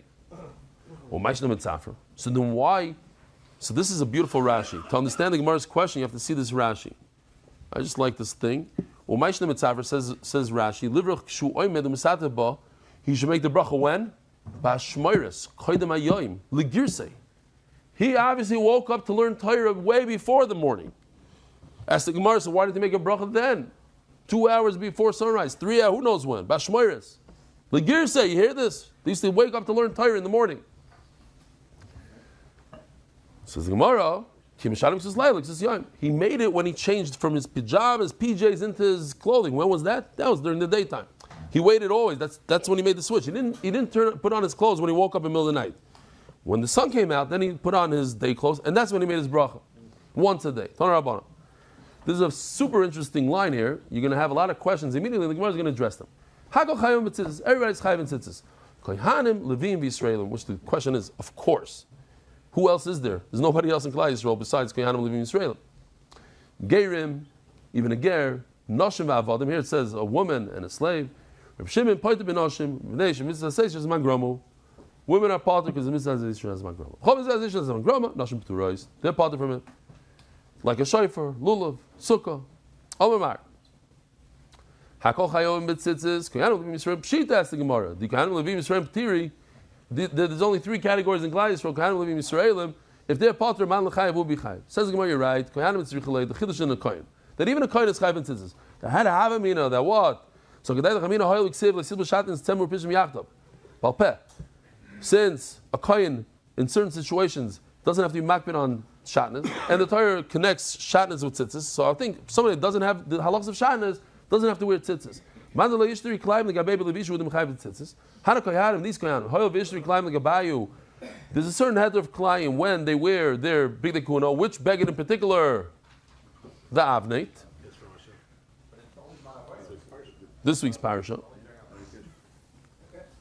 So then why? So this is a beautiful Rashi. To understand the Gemara's question, you have to see this Rashi. I just like this thing. Says Rashi, he should make the bracha when? Bashmoiris, koydem hayoim, legirsei. He obviously woke up to learn Torah way before the morning. Ask the Gemara, so why did he make a bracha then? 2 hours before sunrise, 3 hours, who knows when? Bashmoiris. Legirsei, you hear this? They used to wake up to learn Torah in the morning. Says the Gemara, he made it when he changed from his pajamas, PJs into his clothing. When was that? That was during the daytime. He waited always. That's when he made the switch. He didn't put on his clothes when he woke up in the middle of the night. When the sun came out, then he put on his day clothes, and that's when he made his bracha. Once a day. This is a super interesting line here. You're going to have a lot of questions. Immediately, the Gemara is going to address them. Everybody's chayv in tzitzis. Kohanim, Levim, Yisraelim, which the question is, of course. Who else is there? There's nobody else in Klal Yisrael besides Kohanim, Levim, Yisraelim. Gerim, even a ger, Noshim v'avadim. Here it says a woman and a slave. Shimon pointed ben Noshim. Mitzvah says she's mangromu. Women are part because the mitzvah says she's mangromu. Chol mitzvah says she's mangromu. Noshim p'turais. They're part from it. Like a shofar, lulav, sukkah, omar. Hakol chayom b'tzitzis. Kohanim levim Yisraelim. Pshita asked the Gemara. The Kohanim levim Yisraelim p'tiri. There's only 3 categories in Klal Yisrael. Kohanim levim Yisraelim. If they're part man l'chayev will be chayev. Says the Gemara, you're right. Kohanim tzrichalei. The chiddush in the kohen. That even a kohen is chayev in tzitzis. That had a havamina. That what? So since a kohen in certain situations doesn't have to be makbid on shatnez, and the Torah connects shatnez with tzitzis, so I think somebody that doesn't have the halachas of shatnez doesn't have to wear tzitzis. There's a certain head of klayim when they wear their big kuna, which beged in particular, the avneit. This week's parasha.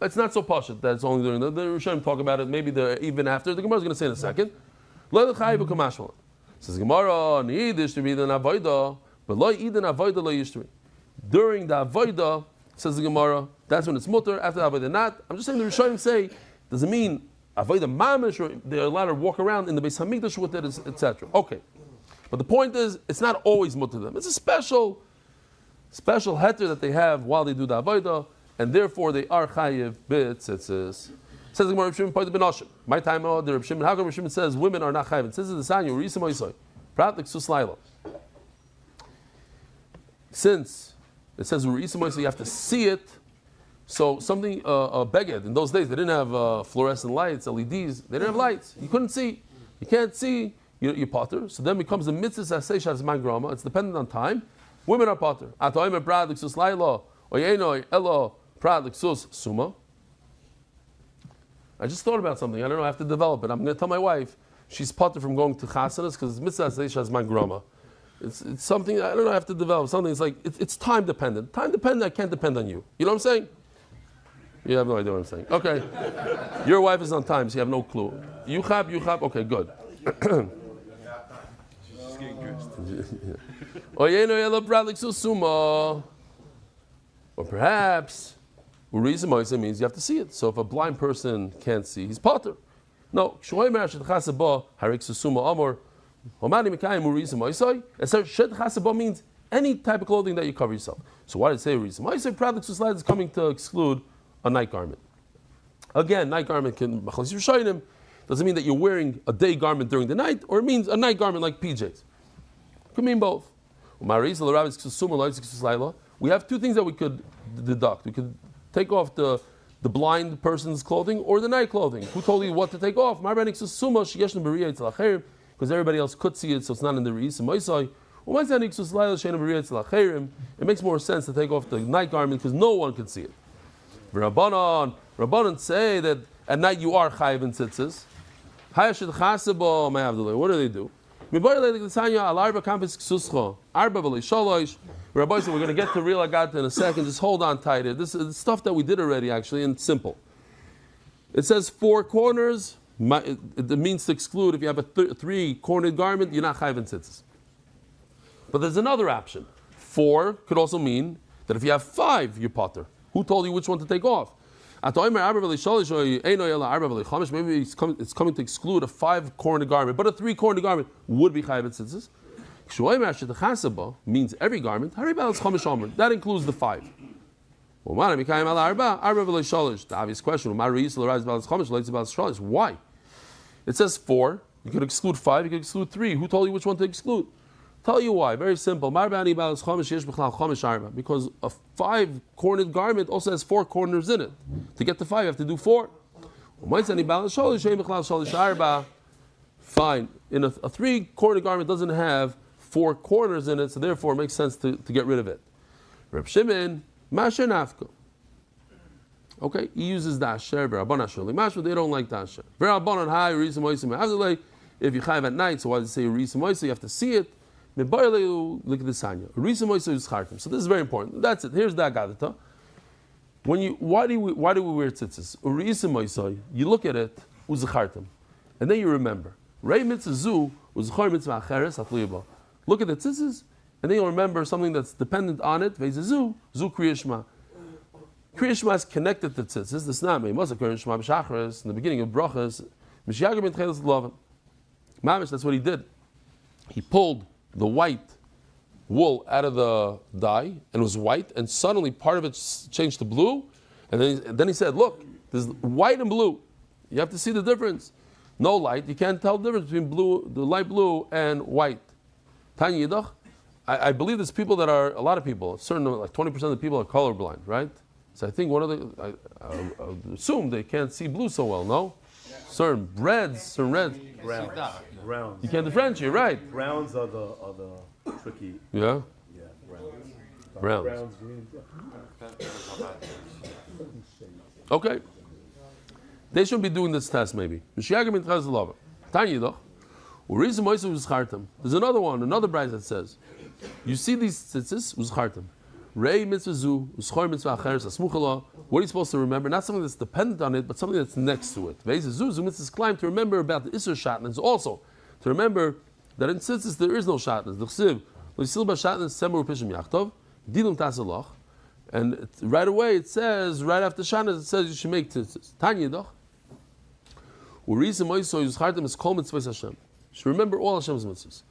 It's not so pashut that it's only during the Rishonim talk about it. Maybe even after the Gemara is going to say in a second. Says Gemara, ni'idish to be the avodah, but lo idin avodah lo yishtri. During the avodah, says the Gemara, that's when it's mutter. After the avodah, not. I'm just saying the Rishonim say doesn't mean avodah mamish, or they're allowed to walk around in the Beis Hamikdash with it, etc. Okay, but the point is, it's not always mutter to them. It's a special heter that they have while they do the avodah, and therefore they are chayiv b'tzitzis. Says the Gemara, Reb Shimon pointed b'noshim. My time, the Reb Shimon. How come Reb Shimon says women are not chayiv? It says the sanyu risim oisoi. Prat like suslaila. since it says Urisimoi, so you have to see it. So something, a beged, in those days, they didn't have fluorescent lights, LEDs, they didn't have lights. You couldn't see. You can't see, you're potter. So then becomes the mitzvah asay shas man grama. It's dependent on time. Women are potter. Atoim prad l'ksus laila, oyenoi elo prad l'ksus suma. I just thought about something. I don't know, I have to develop it. I'm going to tell my wife, she's potter from going to chasanas because it's mitzvah asay shas man grama. It's something, I don't know, I have to develop something. It's like, it's time dependent. Time dependent, I can't depend on you. You know what I'm saying? You have no idea what I'm saying. Okay. Your wife is on time, so you have no clue. You chab. Okay, good. Or perhaps, Urisimoi means you have to see it. So if a blind person can't see, he's potter. No. It says shed chasaba means any type of clothing that you cover yourself. So why did it say Urisimoi? I say Pradlik Suslayla is coming to exclude a night garment. Again, night garment can doesn't mean that you're wearing a day garment during the night, or it means a night garment like PJs. Could mean both. We have two things that we could deduct. We could take off the blind person's clothing or the night clothing. Who told you what to take off? Because everybody else could see it, so it's not in the Reis. It makes more sense to take off the night garment because no one can see it. Rabbanan say that at night you are chayiv in tzitzis. What do they do? Rabbi said we're going to get to real agat in a second. Just hold on tight. This is stuff that we did already, actually, and simple. It says 4 corners. It means to exclude. If you have a 3-cornered garment, you're not chayiv in tzitzis. But there's another option. 4 could also mean that if you have 5, you're potter. Who told you which one to take off? Maybe it's coming to exclude a 5-cornered garment, but a 3-cornered garment would be chayiv tzitzis. Means every garment. That includes the 5. The obvious question: why? It says 4. You could exclude 5. You could exclude 3. Who told you which one to exclude? Tell you why. Very simple. Because a 5-cornered garment also has 4 corners in it. To get to 5, you have to do 4. Fine. In a 3-cornered garment doesn't have 4 corners in it, so therefore it makes sense to get rid of it. Reb Shimon, Masher Nafka. Okay, he uses the Asher, they don't like the Asher. If you chayiv at night, so why does it say Risim Moisa? You have to see it. So this is very important. That's it. Here's the Agadata. Why do we wear tzitzis? You look at it, and then you remember. Look at the tzitzis, and then you'll remember something that's dependent on it. Zu kriyashma. Kriyashma is connected to tzitzis. This not me. In the beginning of brachas, that's what he did. He pulled the white wool out of the dye, and it was white, and suddenly part of it changed to blue, and then he said, look, there's white and blue. You have to see the difference. No light, you can't tell the difference between the light blue and white. Tanya Yidach, I believe there's people that are, a lot of people, like 20% of the people are colorblind, right? So I think I assume they can't see blue so well, no? Certain reds. Browns. You can't differentiate, right? Browns are the tricky. Yeah? Yeah, browns. Browns. Green. Okay. They should be doing this test maybe. There's another one, another bride that says, you see these tzitzis, uzchartem. Rei mitzvah zu, uschor mitzvah acheres, asmuchala. What are you supposed to remember? Not something that's dependent on it, but something that's next to it. Veiz zu, zu mitzvah's climb to remember about the Isser Shatnez also. To remember that in tzitzis there is no Shatnez. The chsiv, l'yisil ba Shatnez semur pishim yachtov, dilum tasalach. And right away it says, right after Shatnez, it says you should make tzitzis. Tanya doch. Urisim oiso yuzchartem is kol mitzvahs Hashem. You should remember all Hashem's mitzvahs.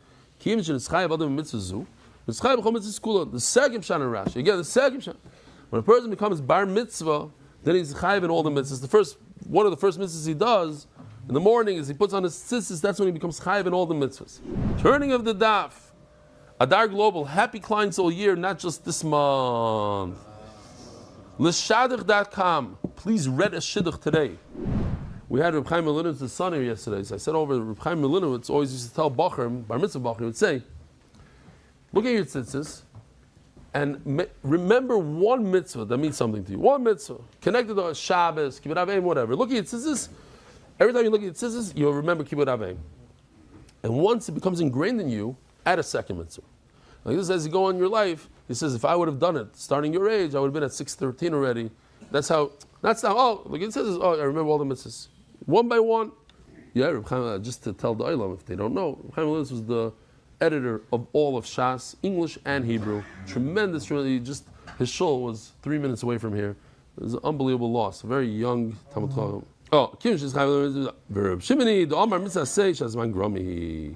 Kiyim shen eschayev adam mitzvah zu. The second Pshat in Rashi. Again, the second Pshat. When a person becomes bar mitzvah, then he's chayiv in all the mitzvahs. One of the first mitzvahs he does in the morning is he puts on his tzitzis. That's when he becomes chayiv in all the mitzvahs. Turning of the daf. Adar Global, happy clients all year, not just this month. L'shadich.com, please read a shidduch today. We had Reb Chaim Melinowitz son here yesterday. So I said over Reb Chaim Melinowitz always used to tell Bachar, Bar Mitzvah Bachar, he would say, look at your tzitzis and remember one mitzvah that means something to you. One mitzvah, connected to Shabbos, Kibbutz Avim, whatever. Look at your tzitzis. Every time you look at your tzitzis, you'll remember Kibbutz Avim. And once it becomes ingrained in you, add a second mitzvah. Like this, as you go on your life, he says, if I would have done it starting your age, I would have been at 613 already. That's how, oh, look, it says, oh, I remember all the mitzvahs. One by one. Yeah, Reb Chaim, just to tell the Olam, if they don't know, Reb Chaim Melinowitz was the editor of all of Shas, English and Hebrew. Tremendous, really, just, his shul was 3 minutes away from here. It was an unbelievable loss. A very young Talmud Chacham. Oh, Kim Shimoni, the Omar Mitzvah say Shazman Gromi.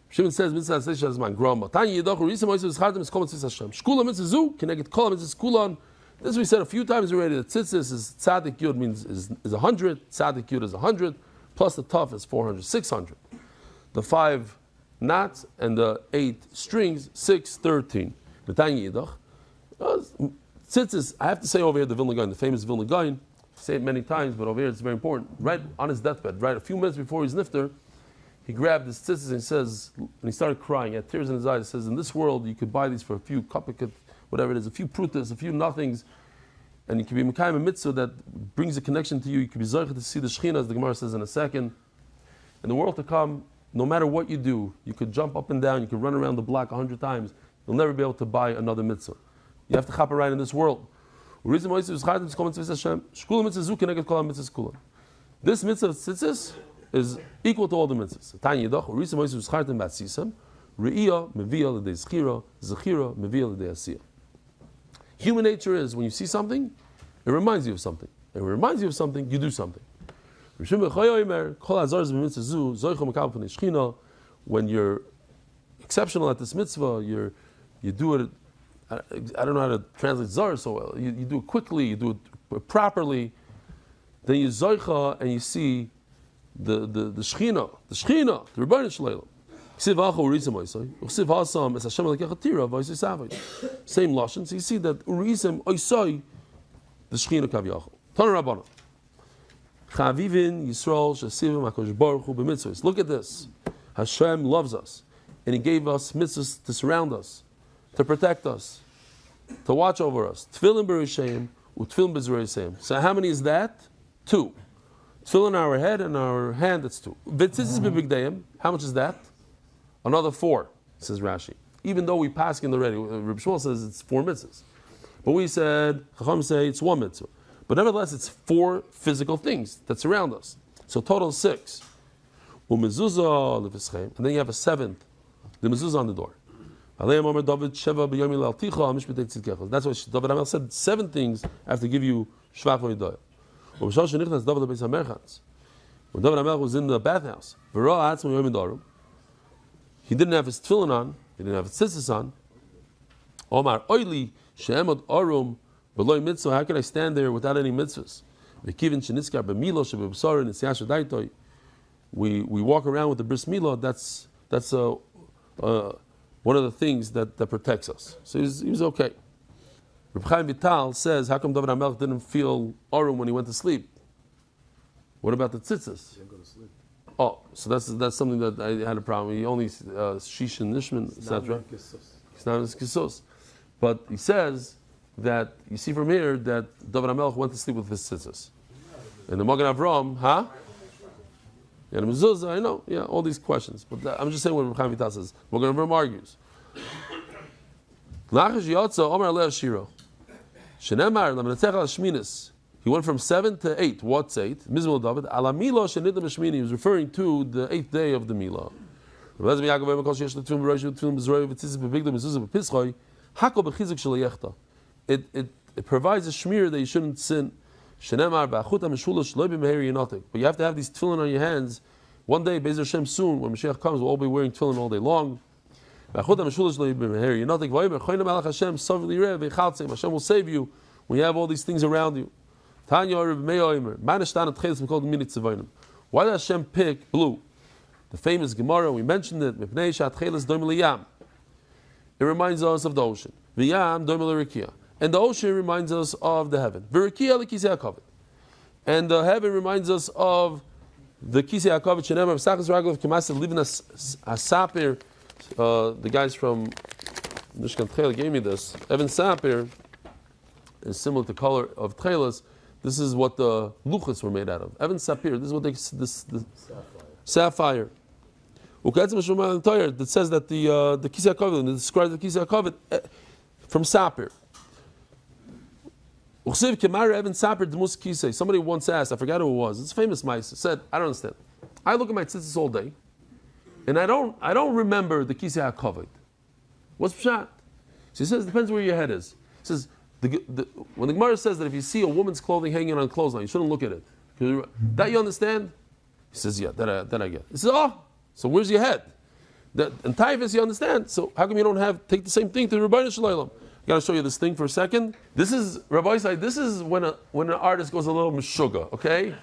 Shimon says Mitzvah say Shazman Groma. Tanya Yidochu Risa Moises Chardim is Kol Mitzvah Hashem. Shkula Mitzvah Zu Keneged Kol Mitzvah Kulon. This we said a few times already. The tzitzis is tzaddik yud means is 100. Tzaddik yud is 100 plus the tuf is 400, 600. The 5 knots and the 8 strings, 613. The Tanya Yidoch. Tzitzis, I have to say over here the Vilna Gaon, the famous Vilna Gaon. Say it many times, but over here it's very important. Right on his deathbed, right a few minutes before his nifter, he grabbed his tzitzis and he says, and he started crying. He had tears in his eyes. He says, in this world, you could buy these for a few kapikat, whatever it is, a few prutas, a few nothings, and you can be mekayim a mitzvah that brings a connection to you. You can be zoich to see the Shechina, as the Gemara says in a second. In the world to come, no matter what you do, you could jump up and down, you could run around the block 100 times, you'll never be able to buy another mitzvah. You have to chop it right in this world. This mitzvah of tzitzis is equal to all the mitzvahs. Human nature is when you see something, it reminds you of something. And when it reminds you of something, you do something. When you're exceptional at this mitzvah, you do it. I don't know how to translate zar so well. You do it quickly, you do it properly. Then you zoicha and you see the Shechina, the Rebbeinu Shleilam. Same lashon. So you see that Urisim Oisai, the Shechina Kaviyachol. Tana Rabbana. Chavivin Yisrael Shasivim HaKadosh Baruch Hu b'mitzvahs. Look at this. Hashem loves us, and He gave us mitzvahs to surround us, to protect us, to watch over us. Tefillin b'risheim, utfillin b'zreisheim. So how many is that? 2. Tefillin on our head and our hand, that's 2. V'tzitzis b'bigdayim, how much is that? Another 4, says Rashi. Even though we pass in already, Reb Shmuel says it's 4 mitzvahs. But we said, Chacham say it's 1 mitzvah. But nevertheless, it's 4 physical things that surround us. So total 6. And then you have a 7th, the mezuzah on the door. That's why David Amel said 7 things I have to give you shvach v'yidoya. When David Amel was in the bathhouse, he didn't have his tefillin on, he didn't have his tzitzis on. Omar oili she'emod arum v'loy mitzvah. How can I stand there without any mitzvahs? We walk around with the bris milah. That's one of the things that protects us. So he was okay. Reb Chaim Vital says, how come David HaMelech didn't feel arum when he went to sleep? What about the tzitzis? He didn't go to sleep. Oh, so that's something that I had a problem. He only shish and nishman, etc. It's not his kisos. But he says that you see from here that David HaMelech went to sleep with his tzitzis. And the Magen Avram, huh? Yeah, the mezuzah, I know, yeah, all these questions. But I'm just saying what Reb Chaim Vital says. Magen Avram argues. He went from 7 to 8. What's 8? Mizmul David. Alamila shenidam b'shmini. He was referring to the 8th day of the Milah. It provides a shmir that you shouldn't sin. But you have to have these tefillin on your hands. One day, Be'ez Hashem, soon, when Mashiach comes, we'll all be wearing tefillin all day long. Hashem will save you when you have all these things around you. Why did Hashem pick blue? The famous Gemara, we mentioned it. it reminds us of the ocean. V'yam doimel l'rikia. And the ocean reminds us of the heaven. V'rikia l'kisei hakavod. And the heaven reminds us of the kisei hakavod. Shenemar v'sachas raglav k'maseh livin asapir. The guys from Mishkan Tchela gave me this. Evan Sapir is similar to color of Tchelas. This is what the luchas were made out of. Evan Sapir. This is what the sapphire. That says that the kisei hakavod, describes the kisei hakavod from sapphire. Somebody once asked, I forgot who it was. It's a famous mice. Said, I don't understand. I look at my tzitzis all day, and I don't remember the kisei hakavod. What's pshat? So he says, it depends where your head is. He says, when the Gemara says that if you see a woman's clothing hanging on a clothesline, you shouldn't look at it. That you understand? He says, yeah, that I get. He says, oh, so where's your head? And Taifas, you understand. So how come you don't take the same thing to the Rebbeinu Shalom? I got to show you this thing for a second. This is, Rabbi Isai, this is when an artist goes a little meshuggah, okay?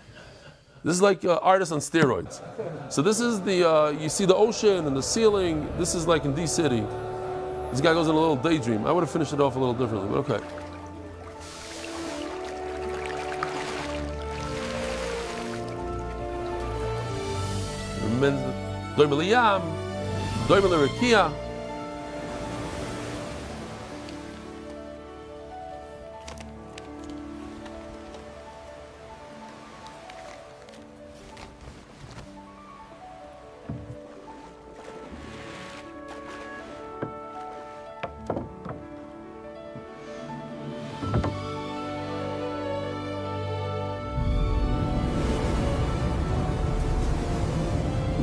This is like artist on steroids. So this is you see the ocean and the ceiling. This is like in D-City. This guy goes in a little daydream. I would have finished it off a little differently, but okay. Doimel liyam, doimel l'rikia.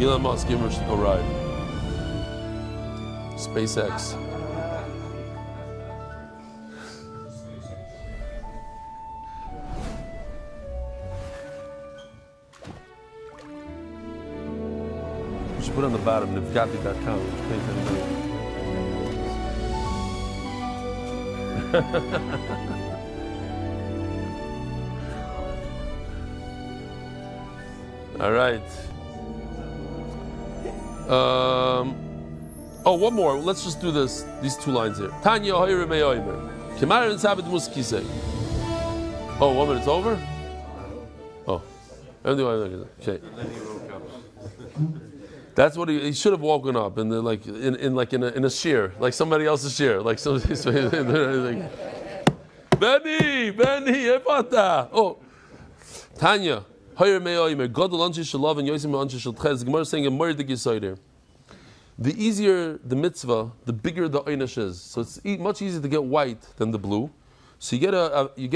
Elon Musk, give him a ride. SpaceX. You should put on the bottom, nivgati.com, which pays anybody. All right. One more. Let's just do these two lines here. Tanya hoyre me'oimer. Kemar and sabed muskise. Oh, 1 minute's over? Oh. Okay. That's what he should have woken up in a shear, like somebody else's shear, like somebody's like, Benny, Epata. Oh. Tanya. The Gemara is saying a murder there. The easier the mitzvah, the bigger the einish is. So it's much easier to get white than the blue. So you get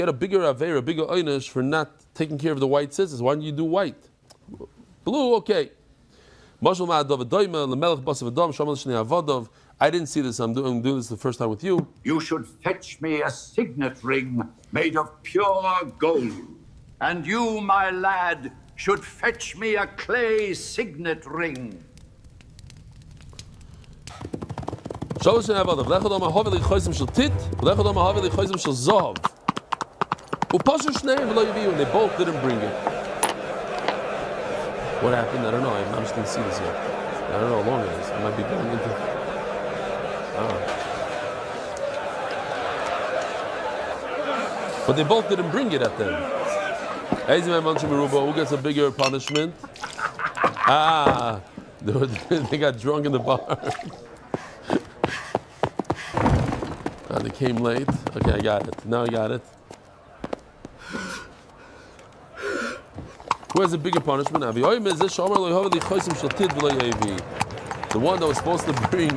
a bigger aver, a bigger einish for not taking care of the white tzitzis. Why don't you do white? Blue, okay. I didn't see this. I'm doing this the first time with you. You should fetch me a signet ring made of pure gold. And you, my lad, should fetch me a clay signet ring. They both didn't bring it. What happened? I don't know. I'm just going to see this here. I don't know how long it is. I might be going into... But they both didn't bring it at them. Who gets a bigger punishment? They got drunk in the bar. They came late. Okay, I got it. Now I got it. Who has a bigger punishment? The one that was supposed to bring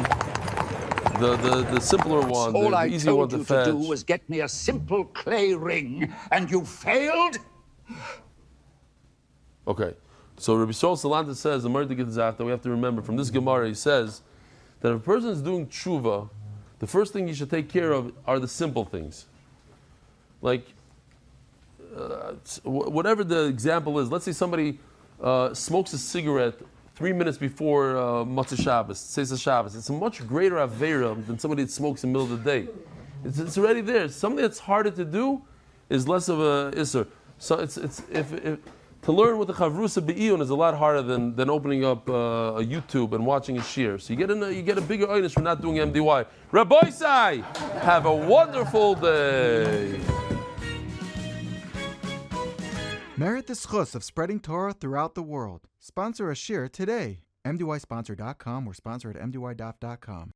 the simpler one, the easy one to fetch. All I told you to do was get me a simple clay ring, and you failed? Okay, so Rabbi Shaul Salanta says, the Murder Gitzat, that we have to remember from this Gemara, he says that if a person is doing tshuva, the first thing you should take care of are the simple things. Like, whatever the example is, let's say somebody smokes a cigarette 3 minutes before Matzah Shabbos, Seiza Shabbos. It's a much greater Avera than somebody that smokes in the middle of the day. It's already there. Something that's harder to do is less of a Isser. So to learn with the Chavrusa Be'iyun is a lot harder than opening up a YouTube and watching a shiur. So you get a bigger audience for not doing MDY. Rabbi Sai, have a wonderful day. Merit the schus of spreading Torah throughout the world. Sponsor a shiur today. MDYsponsor.com or sponsor at MDYDaf.com.